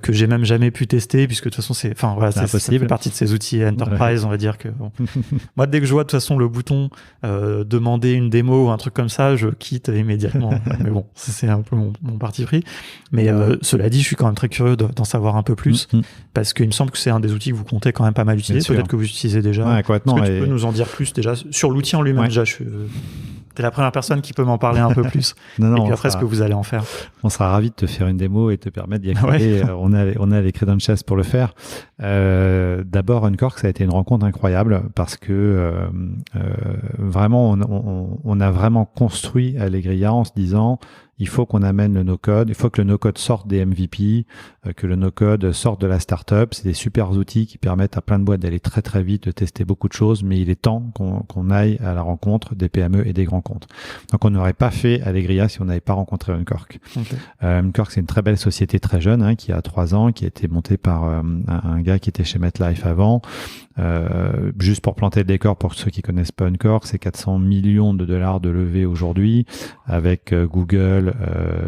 Que j'ai même jamais pu tester, puisque de toute façon, ça fait partie de ces outils Enterprise, ouais. On va dire que bon. Moi, dès que je vois de toute façon le bouton demander une démo ou un truc comme ça, je quitte immédiatement. Mais bon, c'est un peu mon parti pris. Mais cela dit, je suis quand même très curieux d'en savoir un peu plus, parce qu'il me semble que c'est un des outils que vous comptez quand même pas mal utiliser. Peut-être que vous utilisez déjà. Ouais, complètement. Est-ce que tu peux nous en dire plus déjà sur l'outil en lui-même? Ouais. Déjà, t'es la première personne qui peut m'en parler un peu plus. Non, et puis après, ce que vous allez en faire. On sera ravis de te faire une démo et te permettre d'y accéder. Ouais. On a les credentials pour le faire. D'abord, Uncork, ça a été une rencontre incroyable parce que vraiment, on a vraiment construit Allegria en se disant il faut qu'on amène le no-code, il faut que le no-code sorte des MVP, que le no-code sorte de la startup. C'est des super outils qui permettent à plein de boîtes d'aller très très vite, de tester beaucoup de choses, mais il est temps qu'on aille à la rencontre des PME et des grands comptes. Donc on n'aurait pas fait Allegria si on n'avait pas rencontré Uncork. Okay. Uncork, c'est une très belle société très jeune, qui a 3 ans, qui a été montée par un gars qui était chez MetLife avant. Juste pour planter le décor pour ceux qui connaissent pas Uncork, c'est 400 millions de dollars de levée aujourd'hui avec Google,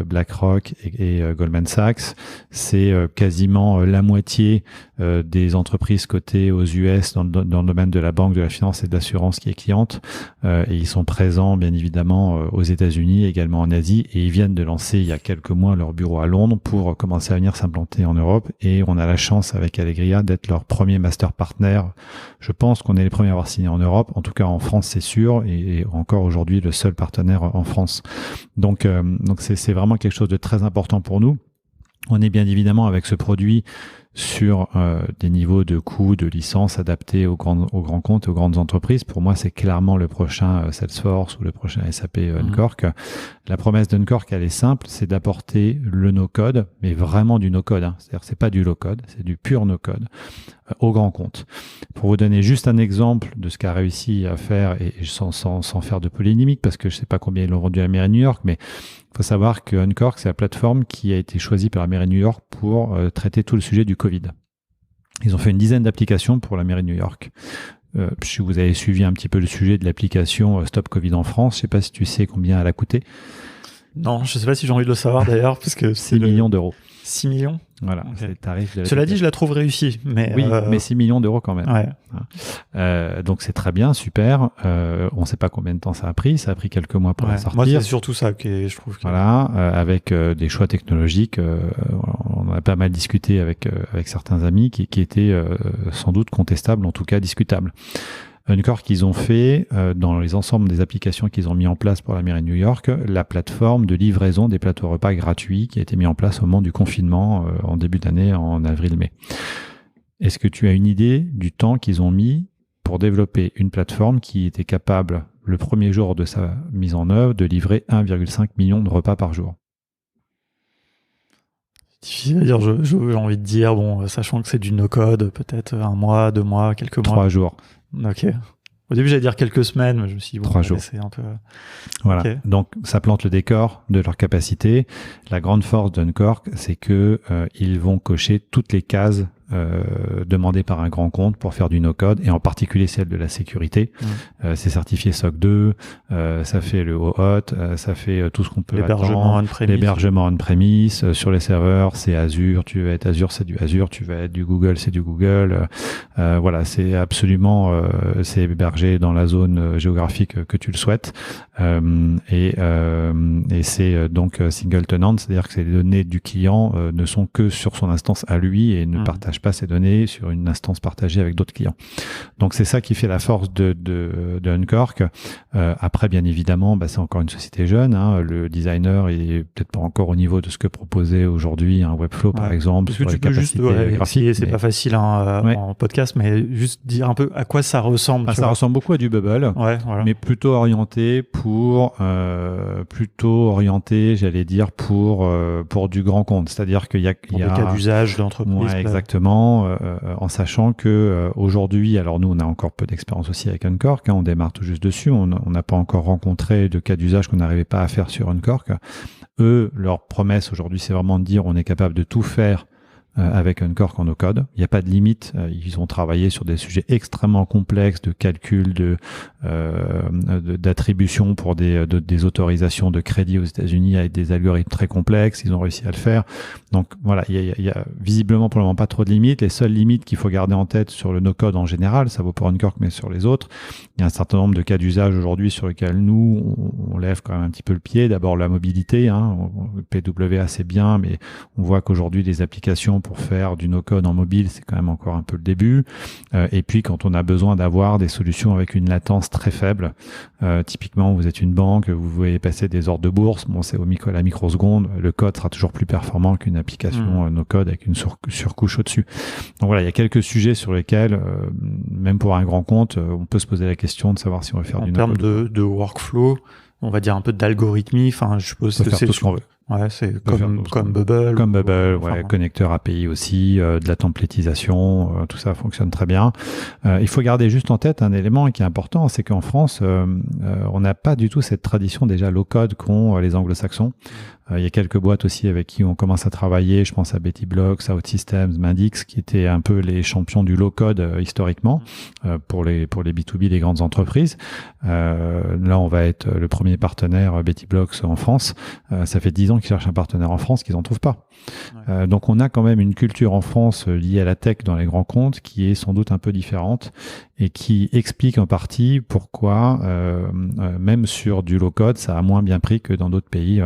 BlackRock et Goldman Sachs. C'est quasiment la moitié des entreprises cotées aux US dans le domaine de la banque, de la finance et de l'assurance qui est cliente. Et ils sont présents bien évidemment aux États-Unis, également en Asie, et ils viennent de lancer il y a quelques mois leur bureau à Londres pour commencer à venir s'implanter en Europe. Et on a la chance avec Allegria d'être leur premier master partner. Je pense qu'on est les premiers à avoir signé en Europe, en tout cas en France c'est sûr, et encore aujourd'hui le seul partenaire en France. Donc c'est vraiment quelque chose de très important pour nous. On est bien évidemment avec ce produit sur des niveaux de coûts, de licences adaptés aux grands comptes et aux grandes entreprises. Pour moi, c'est clairement le prochain Salesforce ou le prochain SAP Uncork. La promesse d'Uncork, elle est simple, c'est d'apporter le no-code, mais vraiment du no-code. C'est-à-dire que c'est pas du low-code, c'est du pur no-code aux grands comptes. Pour vous donner juste un exemple de ce qu'a réussi à faire, et sans faire de polémique, parce que je sais pas combien ils l'ont vendu à la mairie de New York, mais il faut savoir que Uncork, c'est la plateforme qui a été choisie par la mairie de New York pour traiter tout le sujet du Covid. Ils ont fait une dizaine d'applications pour la mairie de New York. Si vous avez suivi un petit peu le sujet de l'application Stop Covid en France, je ne sais pas si tu sais combien elle a coûté. Non, je ne sais pas si j'ai envie de le savoir d'ailleurs, parce que 6 millions d'euros. 6 millions. Voilà, okay. C'est le tarif de Cela dit, je la trouve réussie. Mais oui, mais 6 millions d'euros quand même. Ouais. Donc c'est très bien, super. On ne sait pas combien de temps ça a pris. Ça a pris quelques mois pour la sortir. Moi, c'est surtout ça que je trouve. Voilà, avec des choix technologiques. On a pas mal discuté avec certains amis qui étaient sans doute contestables, en tout cas discutables. Uncork, qu'ils ont fait dans les ensembles des applications qu'ils ont mis en place pour la mairie de New York, la plateforme de livraison des plateaux repas gratuits qui a été mis en place au moment du confinement en début d'année, en avril-mai. Est-ce que tu as une idée du temps qu'ils ont mis pour développer une plateforme qui était capable, le premier jour de sa mise en œuvre, de livrer 1,5 million de repas par jour? Difficile à dire, j'ai envie de dire, bon, sachant que c'est du no-code, peut-être 1 mois, 2 mois, quelques mois. 3 jours. Ok. Au début, j'allais dire quelques semaines, mais je me suis dit, bon, 3 jours. C'est un peu... Voilà. Okay. Donc, ça plante le décor de leur capacité. La grande force d'Uncork, c'est que ils vont cocher toutes les cases demandées par un grand compte pour faire du no-code, et en particulier celle de la sécurité. C'est certifié SOC 2, ça fait le OAuth, ça fait tout ce qu'on peut attendre. L'hébergement on-premise, sur les serveurs, c'est Azure. Tu veux être Azure, c'est du Azure. Tu veux être du Google, c'est du Google. Voilà, c'est absolument, c'est hébergé dans la zone géographique que tu le souhaites. Et c'est donc single tenant, c'est-à-dire que les données du client ne sont que sur son instance à lui et ne partagent pas ces données sur une instance partagée avec d'autres clients. Donc c'est ça qui fait la force de Uncork. Après, bien évidemment, c'est encore une société jeune. Le designer est peut-être pas encore au niveau de ce que proposait aujourd'hui un Webflow, par exemple. Parce que tu peux juste graphique, c'est pas facile en podcast, mais juste dire un peu à quoi ça ressemble. Ça ressemble beaucoup à du Bubble, mais plutôt orienté j'allais dire pour du grand compte. C'est-à-dire qu'il y a des cas d'usage d'entreprise. Exactement. En sachant que aujourd'hui, alors nous on a encore peu d'expérience aussi avec Uncork, on démarre tout juste dessus, on n'a pas encore rencontré de cas d'usage qu'on n'arrivait pas à faire sur Uncork. Eux, leur promesse aujourd'hui, c'est vraiment de dire on est capable de tout faire avec Uncork en no-code. Il n'y a pas de limite. Ils ont travaillé sur des sujets extrêmement complexes de calcul, d'attribution pour des autorisations de crédit aux États-Unis avec des algorithmes très complexes. Ils ont réussi à le faire. Donc voilà, il y a visiblement pour le moment pas trop de limites. Les seules limites qu'il faut garder en tête sur le no-code en général, ça vaut pour Uncork, mais sur les autres, il y a un certain nombre de cas d'usage aujourd'hui sur lesquels nous, on lève quand même un petit peu le pied. D'abord la mobilité, PWA c'est bien, mais on voit qu'aujourd'hui les applications pour faire du no-code en mobile, c'est quand même encore un peu le début. Et puis quand on a besoin d'avoir des solutions avec une latence très faible, typiquement vous êtes une banque, vous voulez passer des ordres de bourse, bon c'est à la microseconde, le code sera toujours plus performant qu'une application no-code avec une surcouche au-dessus. Donc voilà, il y a quelques sujets sur lesquels, même pour un grand compte, on peut se poser la question de savoir si on veut faire du no-code. En termes de workflow, on va dire un peu d'algorithmie, enfin je suppose que c'est tout ce qu'on veut. Ouais, c'est comme Bubble. Comme Bubble, connecteur API aussi, de la templétisation, tout ça fonctionne très bien. Il faut garder juste en tête un élément qui est important, c'est qu'en France, on n'a pas du tout cette tradition déjà low-code qu'ont les anglo-saxons. Il y a quelques boîtes aussi avec qui on commence à travailler, je pense à Betty Blocks, OutSystems, Mendix, qui étaient un peu les champions du low-code historiquement pour les B2B des grandes entreprises. Là, on va être le premier partenaire Betty Blocks en France. Ça fait 10 ans qu'ils cherchent un partenaire en France, qu'ils n'en trouvent pas. Ouais. Donc, on a quand même une culture en France liée à la tech dans les grands comptes qui est sans doute un peu différente et qui explique en partie pourquoi, même sur du low-code, ça a moins bien pris que dans d'autres pays.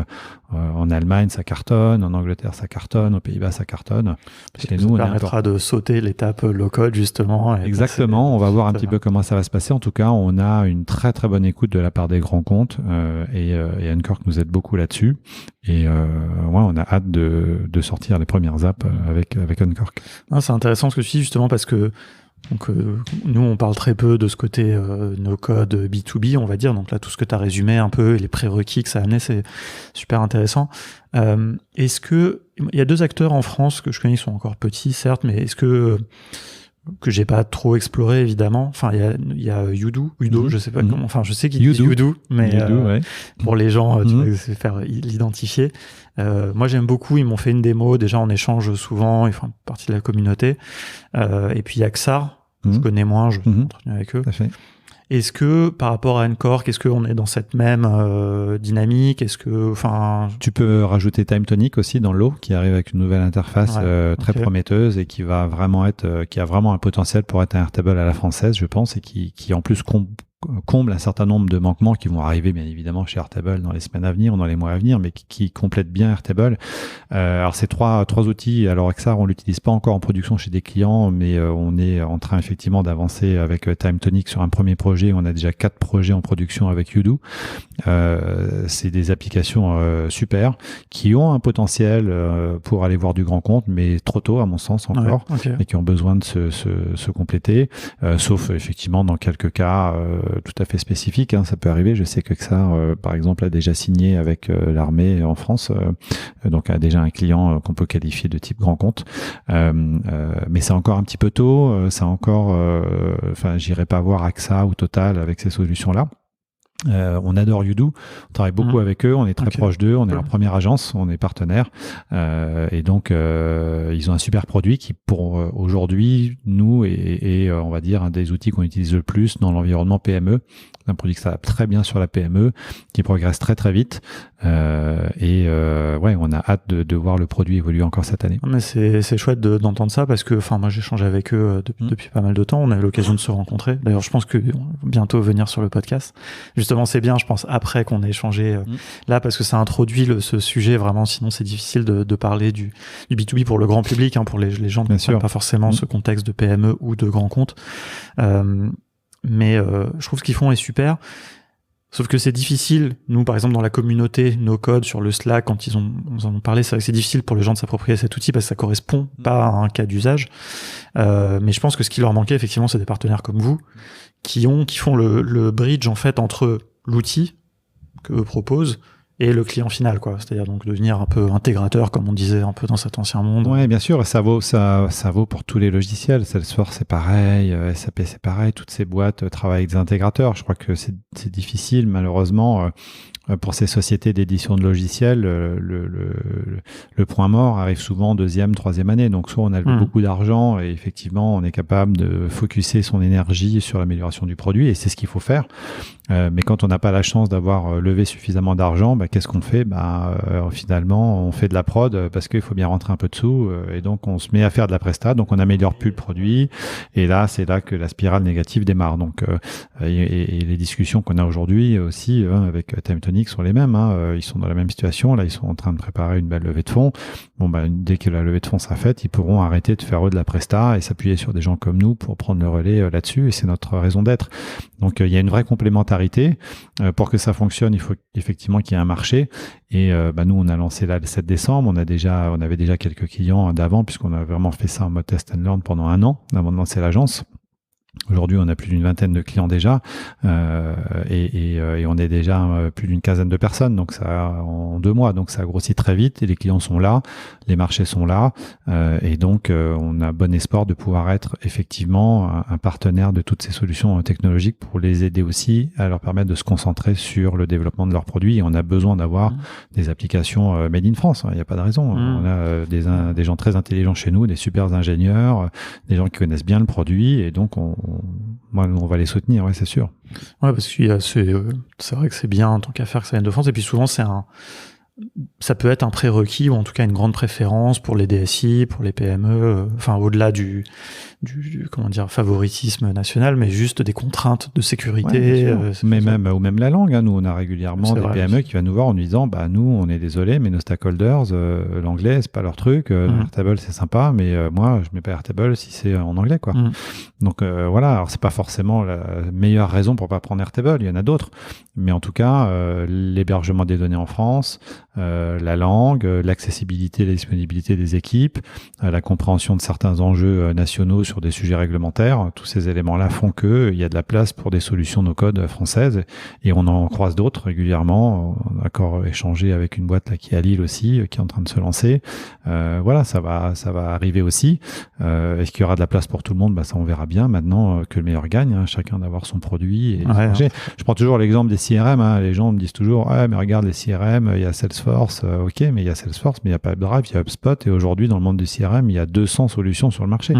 En Allemagne, ça cartonne, en Angleterre, ça cartonne, aux Pays-Bas, ça cartonne. Parce que nous, ça permettra de sauter l'étape low-code, justement. Exactement, on va voir un petit peu comment ça va se passer. En tout cas, on a une très très bonne écoute de la part des grands comptes et Uncork nous aide beaucoup là-dessus. Et on a hâte de sortir les premières apps avec Uncork. C'est intéressant ce que tu dis, justement, parce que nous, on parle très peu de ce côté no-code B2B, on va dire. Donc là, tout ce que tu as résumé un peu et les prérequis que ça a amené, c'est super intéressant. Est-ce que il y a 2 acteurs en France que je connais qui sont encore petits, certes, mais est-ce que j'ai pas trop exploré, évidemment. Enfin, il y a Udo, je sais pas comment. Enfin, je sais qu'il dit Udo, mais pour les gens, tu vas faire l'identifier. Moi, j'aime beaucoup. Ils m'ont fait une démo. Déjà, on échange souvent. Ils font partie de la communauté. Et puis, il y a Xar. Je connais moins. Je continue avec eux. Est-ce que, par rapport à Uncork, est-ce qu'on est dans cette même dynamique? Est-ce que, tu peux rajouter TimeTonic aussi dans l'eau, qui arrive avec une nouvelle interface très prometteuse et qui va vraiment qui a vraiment un potentiel pour être un Airtable à la française, je pense, et qui en plus comble un certain nombre de manquements qui vont arriver bien évidemment chez Airtable dans les semaines à venir ou dans les mois à venir, mais qui complètent bien Airtable. Alors ces trois outils, alors Xar on l'utilise pas encore en production chez des clients, mais on est en train effectivement d'avancer avec TimeTonic sur un premier projet. On a déjà 4 projets en production avec Udo. C'est des applications super qui ont un potentiel pour aller voir du grand compte, mais trop tôt à mon sens encore, et qui ont besoin de se compléter, sauf effectivement dans quelques cas tout à fait spécifique, ça peut arriver. Je sais que Xar, par exemple, a déjà signé avec l'armée en France, donc a déjà un client qu'on peut qualifier de type grand compte. Mais c'est encore un petit peu tôt. C'est encore, j'irai pas voir AXA ou Total avec ces solutions-là. On adore Udo, on travaille beaucoup avec eux, on est très proche d'eux, on est leur première agence, on est partenaire, et donc ils ont un super produit qui pour aujourd'hui nous est on va dire un des outils qu'on utilise le plus dans l'environnement PME, un produit qui s'adapte très bien sur la PME, qui progresse très très vite, on a hâte de voir le produit évoluer encore cette année. Mais c'est chouette d'entendre ça parce que moi j'échange avec eux depuis pas mal de temps, on a eu l'occasion de se rencontrer. D'ailleurs je pense que bientôt venir sur le podcast. Justement, c'est bien, je pense, après qu'on ait échangé là, parce que ça introduit ce sujet vraiment. Sinon, c'est difficile de parler du B2B pour le grand public, pour les gens qui ne connaissent pas forcément ce contexte de PME ou de grand compte. Mais je trouve ce qu'ils font est super. Sauf que c'est difficile. Nous, par exemple, dans la communauté No Code sur le Slack, quand ils en ont parlé, c'est vrai que c'est difficile pour les gens de s'approprier cet outil parce que ça correspond pas à un cas d'usage. Mais je pense que ce qui leur manquait, effectivement, c'est des partenaires comme vous qui font le bridge, en fait, entre l'outil que eux proposent et le client final, quoi. C'est-à-dire donc devenir un peu intégrateur, comme on disait un peu dans cet ancien monde. Ouais, bien sûr, ça vaut pour tous les logiciels. Salesforce, c'est pareil, SAP, c'est pareil. Toutes ces boîtes travaillent avec des intégrateurs. Je crois que c'est difficile, malheureusement. pour ces sociétés d'édition de logiciels, le point mort arrive souvent deuxième, troisième année. Donc soit on a beaucoup d'argent et effectivement on est capable de focuser son énergie sur l'amélioration du produit et c'est ce qu'il faut faire. Mais quand on n'a pas la chance d'avoir levé suffisamment d'argent, qu'est-ce qu'on fait? Finalement, on fait de la prod parce qu'il faut bien rentrer un peu de sous et donc on se met à faire de la presta, donc on n'améliore plus le produit et là, c'est là que la spirale négative démarre. Donc, et les discussions qu'on a aujourd'hui aussi avec Timetonic sont les mêmes. Ils sont dans la même situation. Là, ils sont en train de préparer une belle levée de fonds. Dès que la levée de fonds sera faite, ils pourront arrêter de faire eux de la presta et s'appuyer sur des gens comme nous pour prendre le relais là-dessus. Et c'est notre raison d'être. Donc, il y a une vraie complémentarité. Pour que ça fonctionne, il faut effectivement qu'il y ait un marché. Et nous, on a lancé là le 7 décembre. On avait déjà quelques clients d'avant puisqu'on a vraiment fait ça en mode test and learn pendant 1 an avant de lancer l'agence. Aujourd'hui, on a plus d'une vingtaine de clients déjà et on est déjà plus d'une quinzaine de personnes. Donc ça, en 2 mois, donc ça grossit très vite et les clients sont là, les marchés sont là et donc on a bon espoir de pouvoir être effectivement un partenaire de toutes ces solutions technologiques pour les aider aussi à leur permettre de se concentrer sur le développement de leurs produits. Et on a besoin d'avoir des applications made in France. Il n'y a pas de raison. On a des gens très intelligents chez nous, des super ingénieurs, des gens qui connaissent bien le produit et donc on va les soutenir, ouais, c'est sûr. Ouais, parce que c'est vrai que c'est bien en tant qu'affaire que ça vienne de France. Et puis souvent, ça peut être un prérequis ou en tout cas une grande préférence pour les DSI, pour les PME, au-delà du favoritisme national, mais juste des contraintes de sécurité. Même la langue. Nous, on a régulièrement des PME qui viennent nous voir en nous disant, nous, on est désolé, mais nos stakeholders, l'anglais, c'est pas leur truc. Airtable, c'est sympa, mais moi, je mets pas Airtable si c'est en anglais, quoi. Donc voilà. Alors c'est pas forcément la meilleure raison pour pas prendre Airtable. Il y en a d'autres, mais en tout cas, l'hébergement des données en France, la langue, l'accessibilité, la disponibilité des équipes, la compréhension de certains enjeux nationaux sur des sujets réglementaires, tous ces éléments-là font qu'il y a de la place pour des solutions no-code françaises et on en croise d'autres régulièrement. On a encore échangé avec une boîte là, qui est à Lille aussi, qui est en train de se lancer. Voilà, ça va arriver aussi. Est-ce qu'il y aura de la place pour tout le monde? Ça, on verra bien maintenant que le meilleur gagne, chacun d'avoir son produit. Et je prends toujours l'exemple des CRM. Les gens me disent toujours, mais regarde les CRM, il y a Salesforce, ok, mais il y a Salesforce, mais il n'y a pas Drive, il y a HubSpot, et aujourd'hui, dans le monde du CRM, il y a 200 solutions sur le marché.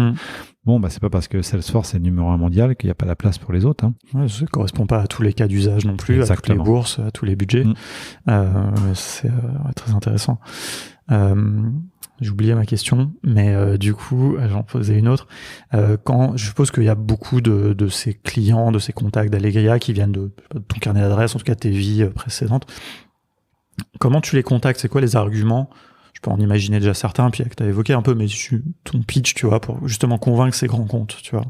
C'est pas parce que Salesforce est le numéro 1 mondial qu'il n'y a pas la place pour les autres. Ouais, ça ne correspond pas à tous les cas d'usage non plus, à toutes les bourses, à tous les budgets. C'est très intéressant. J'ai oublié ma question, mais du coup, j'en posais une autre. Je suppose qu'il y a beaucoup de ces clients, de ces contacts d'Allegria qui viennent de ton carnet d'adresses, en tout cas de tes vies précédentes. Comment tu les contactes? C'est quoi les arguments? Je peux en imaginer déjà certains, puis que tu as évoqué un peu, mais ton pitch, tu vois, pour justement convaincre ces grands comptes, tu vois.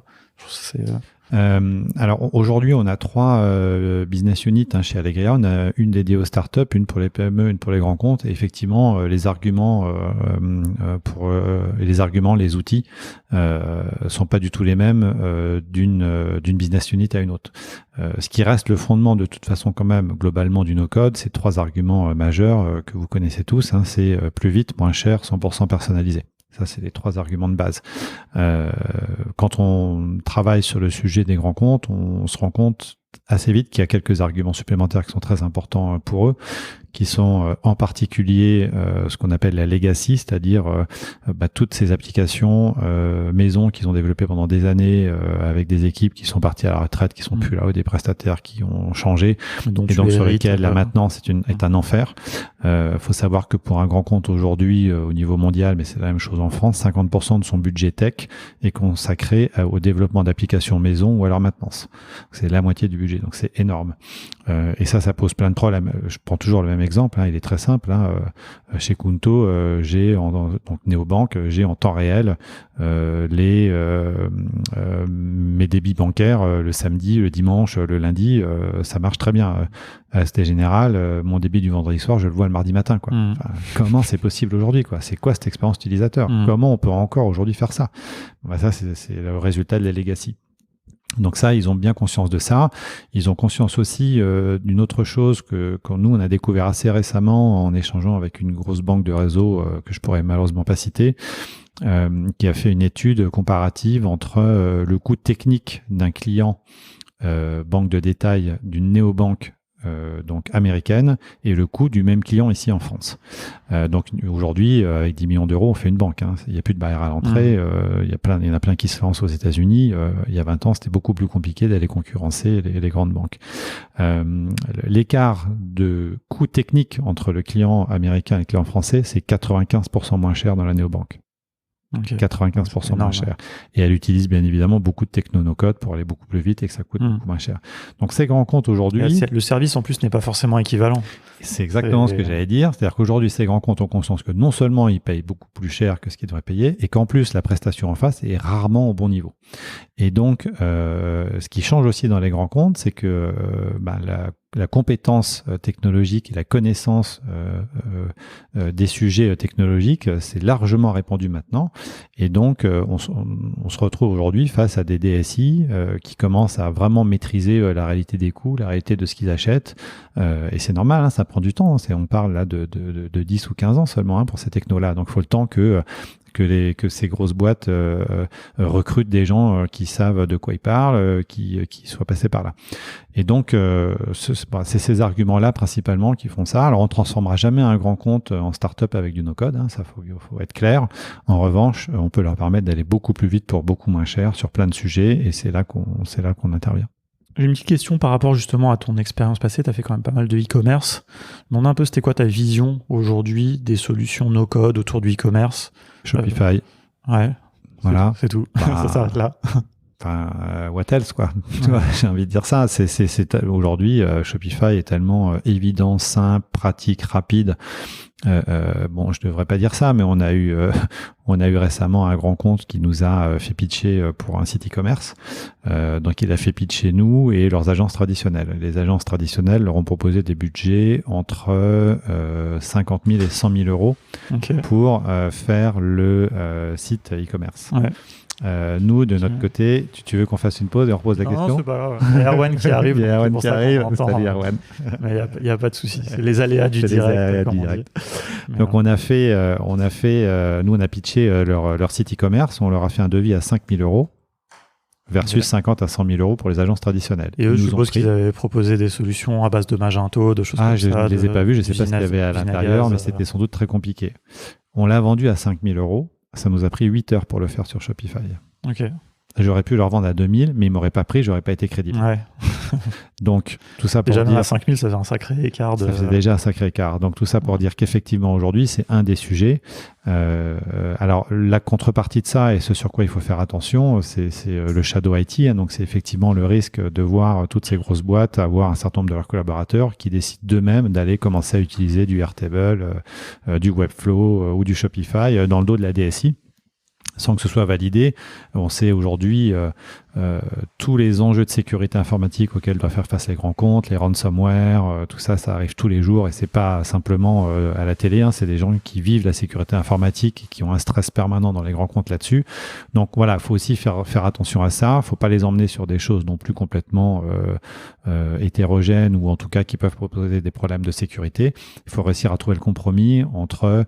Alors aujourd'hui, on a 3 business units chez Allegria. On a une dédiée aux startups, une pour les PME, une pour les grands comptes. Et effectivement, les arguments les outils sont pas du tout les mêmes d'une business unit à une autre. Ce qui reste le fondement de toute façon quand même globalement du no-code, c'est 3 arguments majeurs que vous connaissez tous. C'est plus vite, moins cher, 100% personnalisé. Ça, c'est les 3 arguments de base. Quand on travaille sur le sujet des grands comptes, on se rend compte assez vite qu'il y a quelques arguments supplémentaires qui sont très importants pour eux, qui sont en particulier ce qu'on appelle la legacy, c'est-à-dire toutes ces applications maison qu'ils ont développées pendant des années avec des équipes qui sont parties à la retraite, qui sont plus là, ou des prestataires qui ont changé, et donc sur lesquels la maintenance est un enfer. Faut savoir que pour un grand compte aujourd'hui au niveau mondial, mais c'est la même chose en France, 50% de son budget tech est consacré au développement d'applications maison ou à leur maintenance. C'est la moitié du budget, donc c'est énorme. Et ça pose plein de problèmes. Je prends toujours le même exemple, il est très simple. Chez Kunto, donc Néobank, j'ai en temps réel mes débits bancaires le samedi, le dimanche, le lundi, ça marche très bien. À Société Générale, mon débit du vendredi soir, je le vois le mardi matin, quoi. Comment c'est possible aujourd'hui, quoi? C'est quoi cette expérience utilisateur? Comment on peut encore aujourd'hui faire ça? Ça, c'est le résultat de la legacy. Donc ça, ils ont bien conscience de ça. Ils ont conscience aussi d'une autre chose que nous, on a découvert assez récemment en échangeant avec une grosse banque de réseau que je pourrais malheureusement pas citer, qui a fait une étude comparative entre le coût technique d'un client banque de détail d'une néobanque donc américaine et le coût du même client ici en France. Donc aujourd'hui, avec 10 millions d'euros, on fait une banque. Hein. Il n'y a plus de barrière à l'entrée. Il y en a plein qui se lancent aux États-Unis. Il y a 20 ans, c'était beaucoup plus compliqué d'aller concurrencer les grandes banques. L'écart de coût technique entre le client américain et le client français, c'est 95% moins cher dans la néobanque. Okay. 95% moins cher. Et elle utilise bien évidemment beaucoup de techno no-code pour aller beaucoup plus vite et que ça coûte beaucoup moins cher. Donc ces grands comptes aujourd'hui... Le service en plus n'est pas forcément équivalent. C'est exactement ce que j'allais dire. C'est-à-dire qu'aujourd'hui, ces grands comptes ont conscience que non seulement ils payent beaucoup plus cher que ce qu'ils devraient payer, et qu'en plus la prestation en face est rarement au bon niveau. Et donc, ce qui change aussi dans les grands comptes, c'est que la compétence technologique et la connaissance des sujets technologiques, c'est largement répandu maintenant. Et donc, on se retrouve aujourd'hui face à des DSI qui commencent à vraiment maîtriser la réalité des coûts, la réalité de ce qu'ils achètent. Et c'est normal, hein, ça prend du temps. On parle là de 10 ou 15 ans seulement pour ces technos-là. Donc, il faut le temps que ces grosses boîtes recrutent des gens qui savent de quoi ils parlent, qui soient passés par là. Et donc, c'est ces arguments-là principalement qui font ça. Alors, on ne transformera jamais un grand compte en start-up avec du no-code, hein, ça faut être clair. En revanche, on peut leur permettre d'aller beaucoup plus vite pour beaucoup moins cher sur plein de sujets, et c'est là qu'on intervient. J'ai une petite question par rapport justement à ton expérience passée. Tu as fait quand même pas mal de e-commerce. Je me demandais un peu, c'était quoi ta vision aujourd'hui des solutions no-code autour du e-commerce? Shopify. Ouais. Voilà. C'est tout. Ça s'arrête là. Enfin, what else, quoi. Tu vois, j'ai envie de dire ça. Aujourd'hui, Shopify est tellement évident, simple, pratique, rapide. Bon, je devrais pas dire ça, mais on a eu récemment un grand compte qui nous a fait pitcher pour un site e-commerce. Donc, il a fait pitcher nous et leurs agences traditionnelles. Les agences traditionnelles leur ont proposé des budgets entre 50 000 et 100 000 euros pour faire le site e-commerce. Ouais. Nous, de notre côté, tu veux qu'on fasse une pause et on repose la question? Non, c'est pas grave. Il y a Erwan qui arrive. Il y a Erwan qui arrive. Salut Erwan. Il n'y a pas de souci. C'est les aléas du direct. Donc, on a pitché leur site e-commerce. On leur a fait un devis à 5 000 euros versus 50 à 100 000 euros pour les agences traditionnelles. Et eux, je suppose qu'ils avaient proposé des solutions à base de Magento, de choses comme ça. Je ne les ai pas vues. Je ne sais pas ce qu'il y avait à l'intérieur, mais c'était sans doute très compliqué. On l'a vendu à 5 000 euros. Ça nous a pris 8 heures pour le faire sur Shopify. Ok. J'aurais pu leur vendre à 2000, mais ils ne m'auraient pas pris, j'aurais pas été crédible. Ouais. Donc, tout ça pour déjà dire... à 5000, ça fait un sacré écart. Ça faisait déjà un sacré écart. Donc, tout ça pour dire qu'effectivement, aujourd'hui, c'est un des sujets. Alors, la contrepartie de ça, et ce sur quoi il faut faire attention, c'est le shadow IT. Hein, donc, c'est effectivement le risque de voir toutes ces grosses boîtes avoir un certain nombre de leurs collaborateurs qui décident d'eux-mêmes d'aller commencer à utiliser du Airtable, du Webflow ou du Shopify dans le dos de la DSI. Sans que ce soit validé. On sait aujourd'hui tous les enjeux de sécurité informatique auxquels doivent faire face les grands comptes, les ransomware, tout ça, ça arrive tous les jours et c'est pas simplement à la télé, hein, c'est des gens qui vivent la sécurité informatique et qui ont un stress permanent dans les grands comptes là-dessus. Donc voilà, il faut aussi faire attention à ça. Il faut pas les emmener sur des choses non plus complètement hétérogènes ou en tout cas qui peuvent proposer des problèmes de sécurité. Il faut réussir à trouver le compromis entre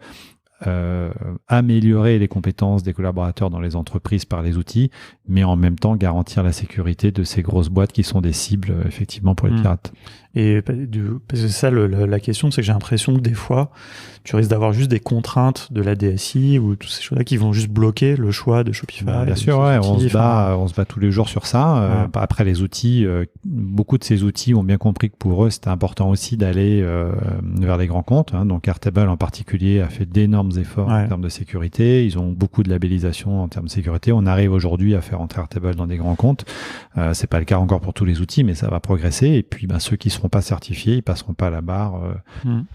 améliorer les compétences des collaborateurs dans les entreprises par les outils, mais en même temps garantir la sécurité de ces grosses boîtes qui sont des cibles effectivement pour les pirates. Et parce que ça, la question, c'est que j'ai l'impression que des fois, tu risques d'avoir juste des contraintes de la DSI ou toutes ces choses-là qui vont juste bloquer le choix de Shopify. Bien sûr, ouais, on se bat tous les jours sur ça. Après, les outils, beaucoup de ces outils ont bien compris que pour eux, c'était important aussi d'aller vers les grands comptes. Hein. Donc, Airtable en particulier a fait d'énormes efforts en termes de sécurité. Ils ont beaucoup de labellisation en termes de sécurité. On arrive aujourd'hui à faire entrer Airtable dans des grands comptes. C'est pas le cas encore pour tous les outils, mais ça va progresser. Et puis, ceux qui seront pas certifiés, ils passeront pas à la barre.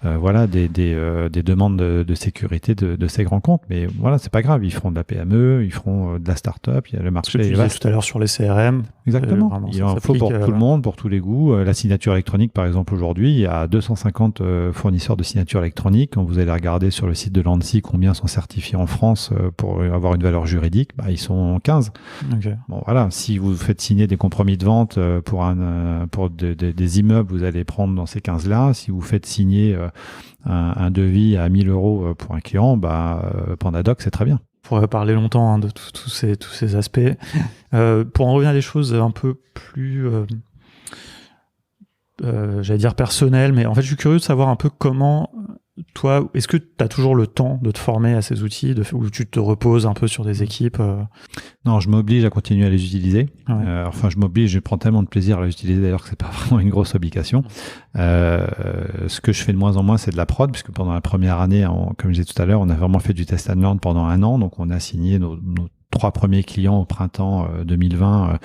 Voilà, des demandes de sécurité de ces grands comptes. Mais voilà, c'est pas grave. Ils feront de la PME, ils feront de la start-up. Il y a le marché. Ce que tu disais tout à l'heure sur les CRM. Exactement. Il en faut pour tout le monde, pour tous les goûts. La signature électronique, par exemple, aujourd'hui, il y a 250 fournisseurs de signature électronique. Quand vous allez regarder sur le site de l'ANSSI combien sont certifiés en France pour avoir une valeur juridique, ils sont 15. Okay. Bon, voilà. Si vous faites signer des compromis de vente pour des immeubles, vous allez prendre dans ces 15-là. Si vous faites signer un devis à 1000 euros pour un client, Pandadoc, c'est très bien. On pourrait parler longtemps de tous ces aspects. Pour en revenir à des choses un peu plus j'allais dire personnel, mais en fait, je suis curieux de savoir un peu comment, toi, est-ce que tu as toujours le temps de te former à ces outils, ou tu te reposes un peu sur des équipes Non, je m'oblige à continuer à les utiliser. Ouais. Je m'oblige, je prends tellement de plaisir à les utiliser d'ailleurs que c'est pas vraiment une grosse obligation. Ce que je fais de moins en moins, c'est de la prod, puisque pendant la première année, comme je disais tout à l'heure, on a vraiment fait du test and learn pendant 1 an, donc on a signé nos 3 premiers clients au printemps 2020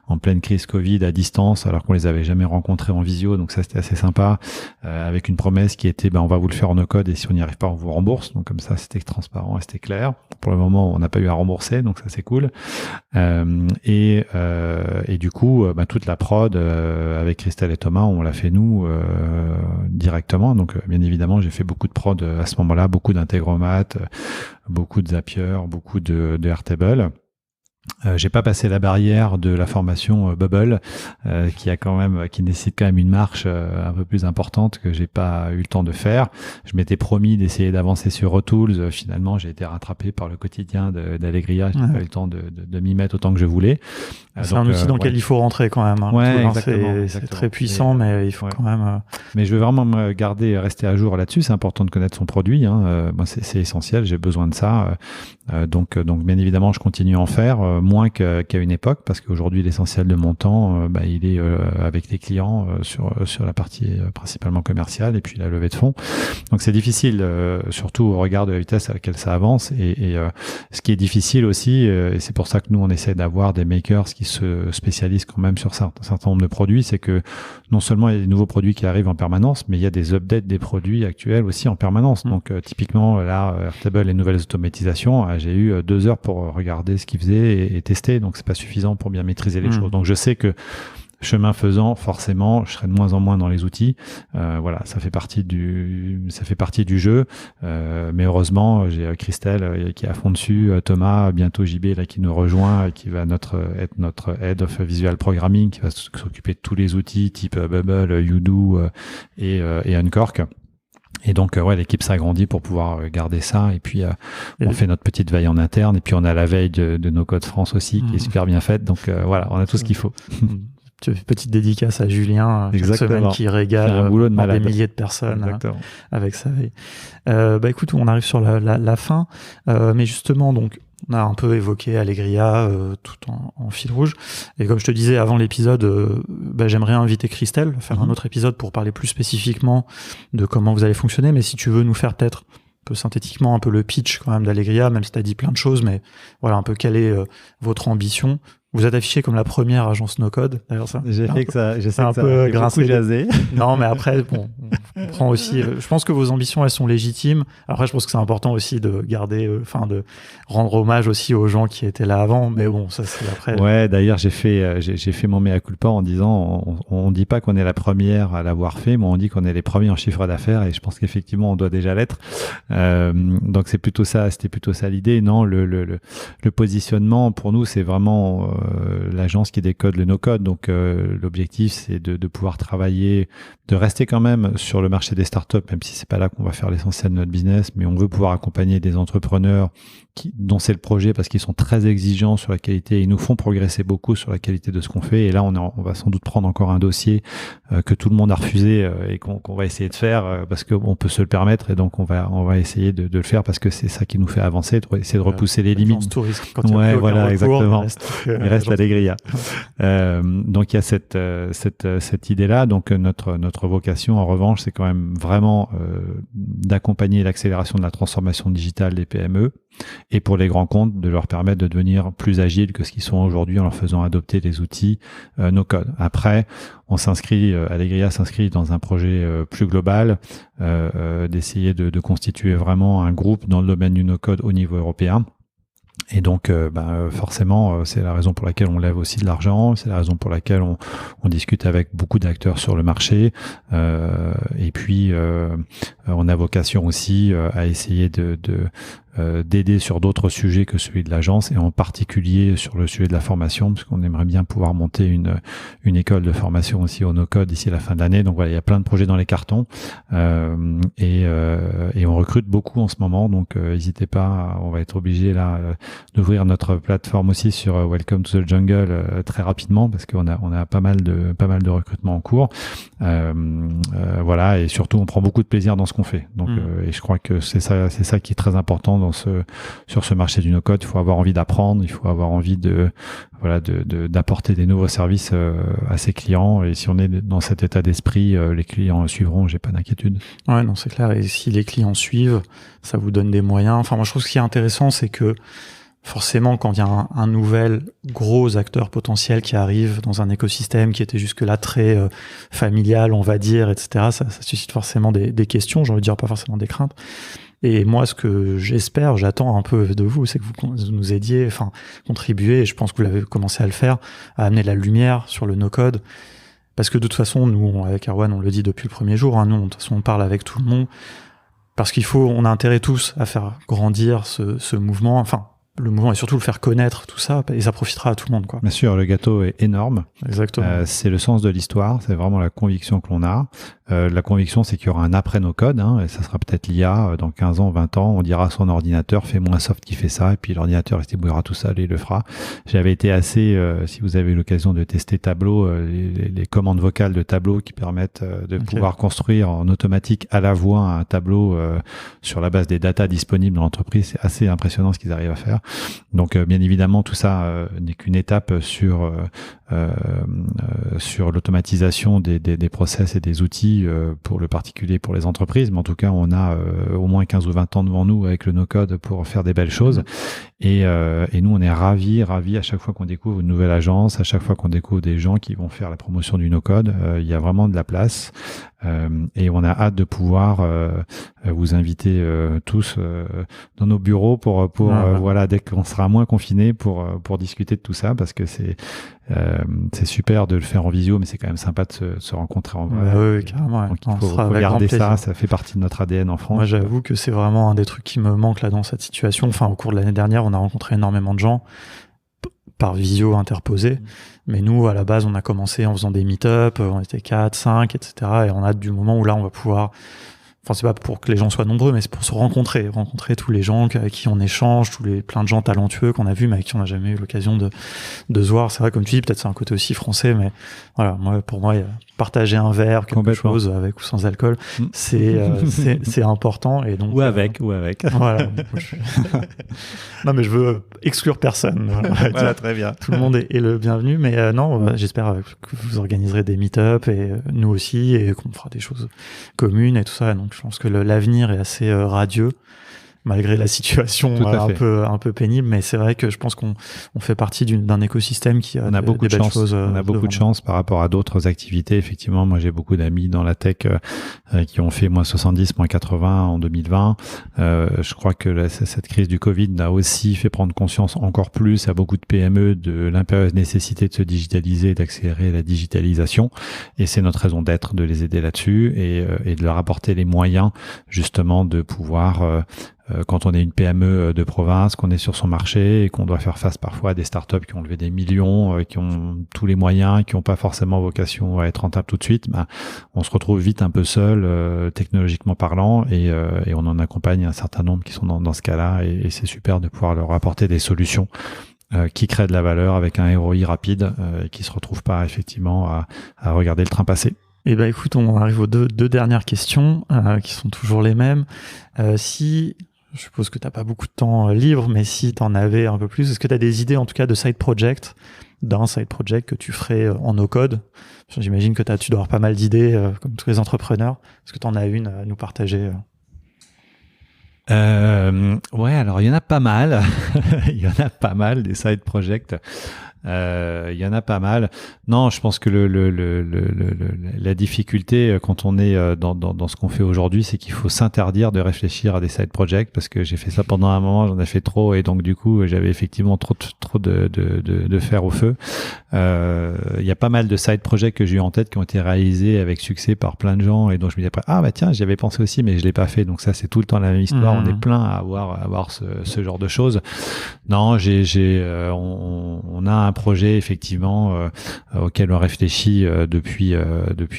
en pleine crise Covid à distance, alors qu'on les avait jamais rencontrés en visio, donc ça c'était assez sympa, avec une promesse qui était on va vous le faire en no-code et si on n'y arrive pas on vous rembourse, donc comme ça c'était transparent et c'était clair. Pour le moment on n'a pas eu à rembourser, donc ça c'est cool. Et du coup toute la prod avec Christelle et Thomas on l'a fait nous directement, donc bien évidemment j'ai fait beaucoup de prod à ce moment-là, beaucoup d'Integromat, beaucoup de Zapier, beaucoup de Airtable. J'ai pas passé la barrière de la formation Bubble, qui nécessite quand même une marche un peu plus importante que j'ai pas eu le temps de faire. Je m'étais promis d'essayer d'avancer sur Rotools. Finalement, j'ai été rattrapé par le quotidien d'Allegria. J'ai pas eu le temps de m'y mettre autant que je voulais. C'est un outil dans lequel il faut rentrer quand même. Exactement. C'est très puissant, mais il faut quand même. Mais je veux vraiment rester à jour là-dessus. C'est important de connaître son produit. Moi, c'est essentiel. J'ai besoin de ça. Donc, bien évidemment, je continue à en faire. Moins qu'à une époque, parce qu'aujourd'hui l'essentiel de mon temps il est avec les clients sur la partie principalement commerciale et puis la levée de fonds. Donc c'est difficile, surtout au regard de la vitesse à laquelle ça avance, et ce qui est difficile aussi, et c'est pour ça que nous on essaie d'avoir des makers qui se spécialisent quand même sur un certain nombre de produits, c'est que non seulement il y a des nouveaux produits qui arrivent en permanence, mais il y a des updates des produits actuels aussi en permanence. Donc typiquement là, Airtable, les nouvelles automatisations, j'ai eu 2 heures pour regarder ce qu'ils faisaient et tester, donc c'est pas suffisant pour bien maîtriser les choses. Donc je sais que chemin faisant, forcément, je serai de moins en moins dans les outils. Ça fait partie du jeu. Mais heureusement, j'ai Christelle qui est à fond dessus, Thomas, bientôt JB là qui nous rejoint, qui va être notre Head of Visual Programming, qui va s'occuper de tous les outils type Bubble, Udoo et Uncork. Et donc l'équipe s'agrandit pour pouvoir garder ça, et puis on fait notre petite veille en interne, et puis on a la veille de No Code France aussi qui est super bien faite, donc on a tout ce qu'il faut. Petite dédicace à Julien cette semaine qui régale des milliers de personnes avec sa veille. Écoute, on arrive sur la fin, mais justement donc on a un peu évoqué Allegria tout en fil rouge. Et comme je te disais avant l'épisode, j'aimerais inviter Christelle à faire un autre épisode pour parler plus spécifiquement de comment vous allez fonctionner. Mais si tu veux nous faire peut-être un peu synthétiquement un peu le pitch quand même d'Allegria, même si tu as dit plein de choses, mais voilà un peu quelle est votre ambition. Vous êtes affiché comme la première agence no-code, d'ailleurs ça. J'ai un peu grincé. Jasé. Non, mais après, on comprend aussi. Je pense que vos ambitions, elles sont légitimes. Après, je pense que c'est important aussi de garder, de rendre hommage aussi aux gens qui étaient là avant. Mais bon, ça c'est après. Ouais, d'ailleurs, j'ai fait mon mea culpa en disant, on dit pas qu'on est la première à l'avoir fait, mais on dit qu'on est les premiers en chiffre d'affaires, et je pense qu'effectivement, on doit déjà l'être. Donc c'était plutôt ça l'idée. Non, le positionnement pour nous, c'est vraiment l'agence qui décode le no-code. Donc l'objectif, c'est de pouvoir travailler, de rester quand même sur le marché des startups, même si c'est pas là qu'on va faire l'essentiel de notre business, mais on veut pouvoir accompagner des entrepreneurs dont c'est le projet, parce qu'ils sont très exigeants sur la qualité, ils nous font progresser beaucoup sur la qualité de ce qu'on fait. Et là, on va sans doute prendre encore un dossier que tout le monde a refusé et qu'on va essayer de faire parce qu'on peut se le permettre, et donc on va essayer de le faire parce que c'est ça qui nous fait avancer, essayer de repousser les limites. Exactement. Il reste l'Allegria. Donc il y a cette idée-là. Donc notre vocation, en revanche, c'est quand même vraiment d'accompagner l'accélération de la transformation digitale des PME, et pour les grands comptes, de leur permettre de devenir plus agiles que ce qu'ils sont aujourd'hui en leur faisant adopter les outils no-code. Après, Allegria s'inscrit dans un projet plus global, d'essayer de constituer vraiment un groupe dans le domaine du no-code au niveau européen. Et donc, forcément, c'est la raison pour laquelle on lève aussi de l'argent, c'est la raison pour laquelle on discute avec beaucoup d'acteurs sur le marché. Et puis, on a vocation aussi à essayer d'aider sur d'autres sujets que celui de l'agence, et en particulier sur le sujet de la formation, parce qu'on aimerait bien pouvoir monter une école de formation aussi au no-code d'ici la fin de l'année. Donc voilà, il y a plein de projets dans les cartons, et on recrute beaucoup en ce moment, donc n'hésitez pas, on va être obligé là d'ouvrir notre plateforme aussi sur Welcome to the Jungle très rapidement, parce qu'on a pas mal de recrutements en cours. Voilà, et surtout on prend beaucoup de plaisir dans ce qu'on fait. Donc et je crois que c'est ça qui est très important sur ce marché du no-code. Il faut avoir envie d'apprendre, il faut avoir envie d'apporter des nouveaux services à ses clients, et si on est dans cet état d'esprit, les clients suivront, j'ai pas d'inquiétude. Ouais, non, c'est clair, et si les clients suivent, ça vous donne des moyens. Enfin, moi je trouve ce qui est intéressant, c'est que forcément, quand il y a un nouvel gros acteur potentiel qui arrive dans un écosystème qui était jusque-là très familial, on va dire, etc., ça suscite forcément des questions, j'ai envie de dire pas forcément des craintes. Et moi, ce que j'attends un peu de vous, c'est que vous nous aidiez, enfin, contribuer, et je pense que vous l'avez commencé à le faire, à amener de la lumière sur le no-code. Parce que de toute façon, nous, avec Erwan, on le dit depuis le premier jour, hein, nous, de toute façon, on parle avec tout le monde, parce on a intérêt tous à faire grandir ce mouvement, enfin, le mouvement, et surtout le faire connaître, tout ça, et ça profitera à tout le monde, quoi. Bien sûr, le gâteau est énorme. Exactement. C'est le sens de l'histoire, c'est vraiment la conviction que l'on a. La conviction, c'est qu'il y aura un après nos codes, hein, et ça sera peut-être l'IA dans 15 ans, 20 ans. On dira à son ordinateur, fais-moi un soft qui fait ça, et puis l'ordinateur, il se débrouillera tout seul et il le fera. J'avais été assez, si vous avez eu l'occasion de tester Tableau, les commandes vocales de Tableau qui permettent de pouvoir construire en automatique à la voix un tableau sur la base des datas disponibles dans l'entreprise. C'est assez impressionnant ce qu'ils arrivent à faire. Donc, bien évidemment, tout ça n'est qu'une étape sur l'automatisation des process et des outils pour le particulier, pour les entreprises. Mais en tout cas, on a au moins 15 ou 20 ans devant nous avec le no-code pour faire des belles choses. Et nous, on est ravis à chaque fois qu'on découvre une nouvelle agence, à chaque fois qu'on découvre des gens qui vont faire la promotion du no-code. Il y a vraiment de la place. Et on a hâte de pouvoir vous inviter tous dans nos bureaux pour voilà, dès qu'on sera moins confinés pour discuter de tout ça, parce que c'est super de le faire en visio, mais c'est quand même sympa de se rencontrer en vrai. Oui, carrément. Donc il faut regarder ça fait partie de notre ADN en France. Moi, j'avoue que c'est vraiment un des trucs qui me manque là dans cette situation. Enfin, au cours de l'année dernière, on a rencontré énormément de gens par visio interposé. Mais nous, à la base, on a commencé en faisant des meet-up, on était 4, 5, etc. Et on a hâte du moment où là, on va pouvoir... Enfin, c'est pas pour que les gens soient nombreux, mais c'est pour se rencontrer tous les gens avec qui on échange, plein de gens talentueux qu'on a vus, mais avec qui on n'a jamais eu l'occasion de se voir. C'est vrai, comme tu dis, peut-être c'est un côté aussi français, mais voilà, pour moi, partager un verre, quelque chose avec ou sans alcool, c'est important. Et donc, ou avec. Voilà. Non, mais je veux exclure personne. Voilà, très bien. Tout le monde est le bienvenu, mais non, j'espère que vous organiserez des meet-up, et nous aussi, et qu'on fera des choses communes et tout ça. Donc, je pense que l'avenir est assez radieux, malgré la situation un peu pénible, mais c'est vrai que je pense qu'on fait partie d'un écosystème qui a beaucoup de chance. On a beaucoup de chance par rapport à d'autres activités. Effectivement, moi j'ai beaucoup d'amis dans la tech qui ont fait moins 70, moins 80 en 2020. Je crois que cette crise du Covid a aussi fait prendre conscience encore plus à beaucoup de PME de l'impérieuse nécessité de se digitaliser et d'accélérer la digitalisation. Et c'est notre raison d'être de les aider là-dessus et de leur apporter les moyens justement de pouvoir quand on est une PME de province, qu'on est sur son marché et qu'on doit faire face parfois à des startups qui ont levé des millions, qui ont tous les moyens, qui n'ont pas forcément vocation à être rentables tout de suite, on se retrouve vite un peu seul, technologiquement parlant, et on en accompagne un certain nombre qui sont dans ce cas-là, et c'est super de pouvoir leur apporter des solutions qui créent de la valeur avec un ROI rapide et qui se retrouvent pas effectivement à regarder le train passer. Eh ben, écoute, on arrive aux deux dernières questions qui sont toujours les mêmes. Je suppose que tu n'as pas beaucoup de temps libre, mais si tu en avais un peu plus, est-ce que tu as des idées en tout cas de side project, d'un side project que tu ferais en no-code? J'imagine que tu dois avoir pas mal d'idées comme tous les entrepreneurs. Est-ce que tu en as une à nous partager? Ouais, alors il y en a pas mal. Il y en a pas mal des side projects. Il y en a pas mal. Non, je pense que la difficulté quand on est dans ce qu'on fait aujourd'hui, c'est qu'il faut s'interdire de réfléchir à des side projects, parce que j'ai fait ça pendant un moment, j'en ai fait trop, et donc du coup j'avais effectivement trop de fer au feu. Il y a pas mal de side projects que j'ai eu en tête qui ont été réalisés avec succès par plein de gens, et donc je me disais après, ah bah tiens, j'y avais pensé aussi, mais je l'ai pas fait. Donc ça, c'est tout le temps la même histoire. On est plein à avoir ce genre de choses. Non, on a un projet effectivement auquel on réfléchit depuis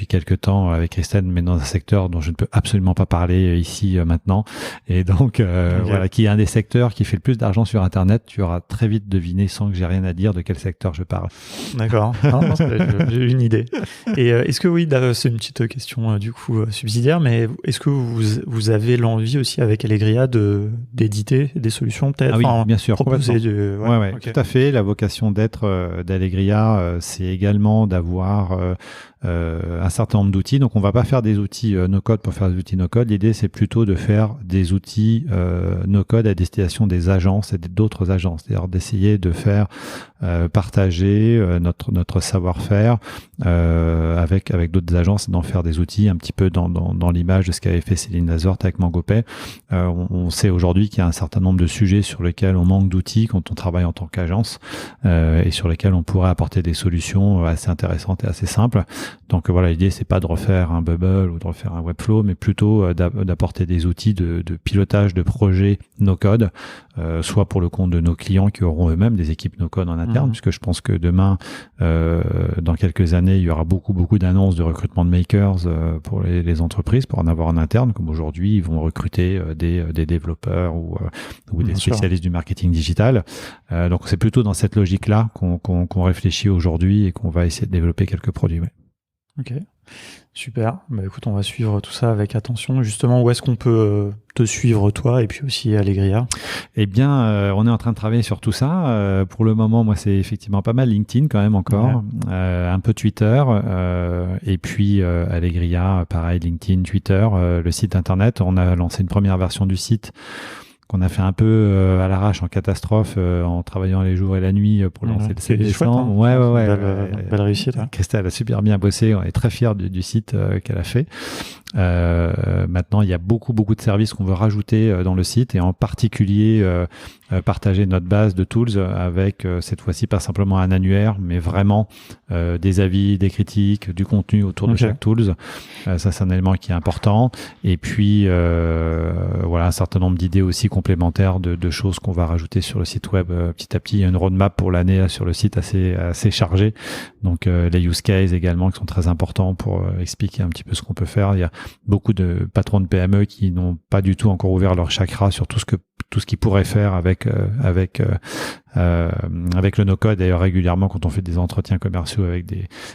quelques temps avec Christelle, mais dans un secteur dont je ne peux absolument pas parler ici maintenant, et donc voilà, qui est un des secteurs qui fait le plus d'argent sur Internet. Tu auras très vite deviné, sans que j'ai rien à dire, de quel secteur je parle. D'accord, j'ai une idée. Et est-ce que oui, c'est une petite question du coup subsidiaire, mais est-ce que vous avez l'envie aussi avec Allegria d'éditer des solutions peut-être? Ah oui, bien sûr. Proposer ouais, okay. Tout à fait. La vocation d'être d'Allegria, c'est également d'avoir un certain nombre d'outils. Donc, on va pas faire des outils no-code pour faire des outils no-code. L'idée, c'est plutôt de faire des outils no-code à destination des agences et d'autres agences. C'est-à-dire d'essayer de faire partager notre savoir-faire avec d'autres agences, et d'en faire des outils un petit peu dans l'image de ce qu'avait fait Céline Lazort avec MangoPay. On sait aujourd'hui qu'il y a un certain nombre de sujets sur lesquels on manque d'outils quand on travaille en tant qu'agence, et sur lesquels on pourrait apporter des solutions assez intéressantes et assez simples. Donc voilà, l'idée, c'est pas de refaire un Bubble ou de refaire un Webflow, mais plutôt d'apporter des outils de pilotage de projets no-code, soit pour le compte de nos clients qui auront eux-mêmes des équipes no-code en interne, puisque je pense que demain, dans quelques années, il y aura beaucoup d'annonces de recrutement de makers pour les entreprises, pour en avoir en interne, comme aujourd'hui, ils vont recruter des développeurs ou des spécialistes du marketing digital. Donc c'est plutôt dans cette logique-là qu'on réfléchit aujourd'hui et qu'on va essayer de développer quelques produits. Ouais. Ok, super. Bah, écoute, on va suivre tout ça avec attention. Justement, où est-ce qu'on peut te suivre, toi, et puis aussi Allegria? Eh bien, on est en train de travailler sur tout ça. Pour le moment, moi, c'est effectivement pas mal LinkedIn quand même encore, un peu Twitter, et puis Allegria, pareil, LinkedIn, Twitter, le site internet. On a lancé une première version du site qu'on a fait un peu à l'arrache, en catastrophe, en travaillant les jours et la nuit pour lancer le 7 décembre. Belle réussite. Ouais. Christelle a super bien bossé, on est très fiers du site qu'elle a fait. Maintenant, il y a beaucoup de services qu'on veut rajouter dans le site, et en particulier partager notre base de tools avec cette fois-ci pas simplement un annuaire, mais vraiment des avis, des critiques, du contenu autour de chaque tools. Ça, c'est un élément qui est important. Et puis voilà, un certain nombre d'idées aussi complémentaires de choses qu'on va rajouter sur le site web petit à petit. Il y a une roadmap pour l'année sur le site assez chargée. Donc les use cases également qui sont très importants pour expliquer un petit peu ce qu'on peut faire. Il y a beaucoup de patrons de PME qui n'ont pas du tout encore ouvert leur chakra sur tout ce qu'ils pourraient faire avec le no-code. D'ailleurs, régulièrement, quand on fait des entretiens commerciaux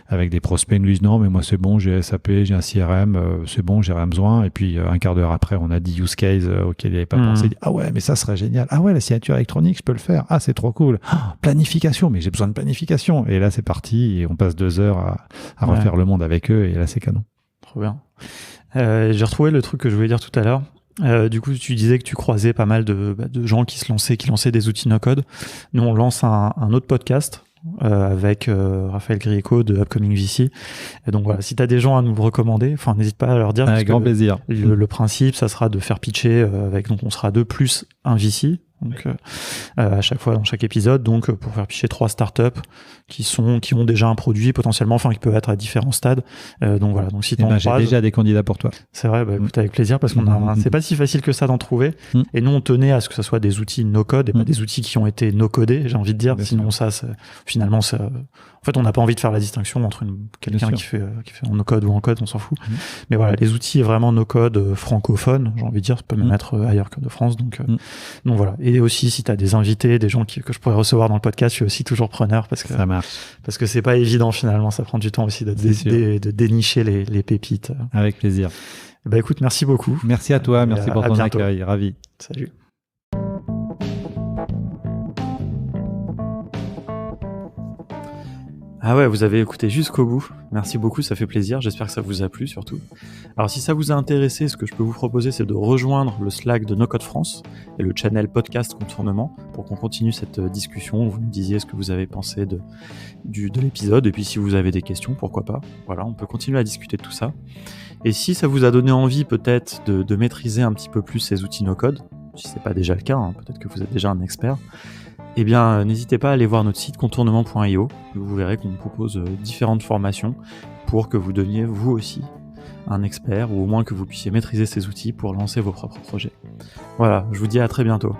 avec des prospects, ils nous disent non, mais moi c'est bon, j'ai SAP, j'ai un CRM, c'est bon, j'ai rien besoin. Et puis un quart d'heure après, on a 10 use cases auxquels il n'avait pas pensé. Ah ouais, mais ça serait génial. Ah ouais, la signature électronique, je peux le faire. Ah, c'est trop cool. Planification, mais j'ai besoin de planification. Et là, c'est parti, et on passe 2 heures à refaire le monde avec eux, et là, c'est canon. Trop bien. J'ai retrouvé le truc que je voulais dire tout à l'heure. Du coup, tu disais que tu croisais pas mal de gens qui lançaient des outils no-code. Nous, on lance un autre podcast avec Raphaël Grieco de Upcoming VC. Et donc voilà, si tu as des gens à nous recommander, n'hésite pas à leur dire. Avec grand plaisir. Le principe, ça sera de faire pitcher donc on sera 2 plus un VC. Donc à chaque fois dans chaque épisode, donc pour faire pitcher 3 startups qui ont déjà un produit potentiellement, qui peuvent être à différents stades. Donc voilà, donc si t'en j'ai déjà des candidats pour toi. C'est vrai, écoute, avec plaisir, parce qu'on c'est pas si facile que ça d'en trouver. Et nous on tenait à ce que ça soit des outils no code et pas des outils qui ont été no codés, j'ai envie de dire. Sinon ça finalement en fait on n'a pas envie de faire la distinction entre quelqu'un qui fait en no code ou en code, on s'en fout. Mais voilà, les outils vraiment no code francophones, j'ai envie de dire, ça peut même être ailleurs que de France. Donc voilà. Et aussi, si tu as des invités, des gens que je pourrais recevoir dans le podcast, je suis aussi toujours preneur, parce que ça marche. Parce que c'est pas évident finalement, ça prend du temps aussi de dénicher les pépites. Avec plaisir. Écoute, merci beaucoup. Merci à toi, merci pour ton accueil, ravi. Salut. Ah ouais, vous avez écouté jusqu'au bout. Merci beaucoup, ça fait plaisir. J'espère que ça vous a plu surtout. Alors si ça vous a intéressé, ce que je peux vous proposer, c'est de rejoindre le Slack de No Code France et le channel podcast Contournement pour qu'on continue cette discussion. Vous me disiez ce que vous avez pensé de l'épisode et puis si vous avez des questions, pourquoi pas. Voilà, on peut continuer à discuter de tout ça. Et si ça vous a donné envie peut-être de maîtriser un petit peu plus ces outils No Code, si c'est pas déjà le cas, peut-être que vous êtes déjà un expert, eh bien, n'hésitez pas à aller voir notre site contournement.io. Vous verrez qu'on propose différentes formations pour que vous deveniez vous aussi un expert ou au moins que vous puissiez maîtriser ces outils pour lancer vos propres projets. Voilà, je vous dis à très bientôt.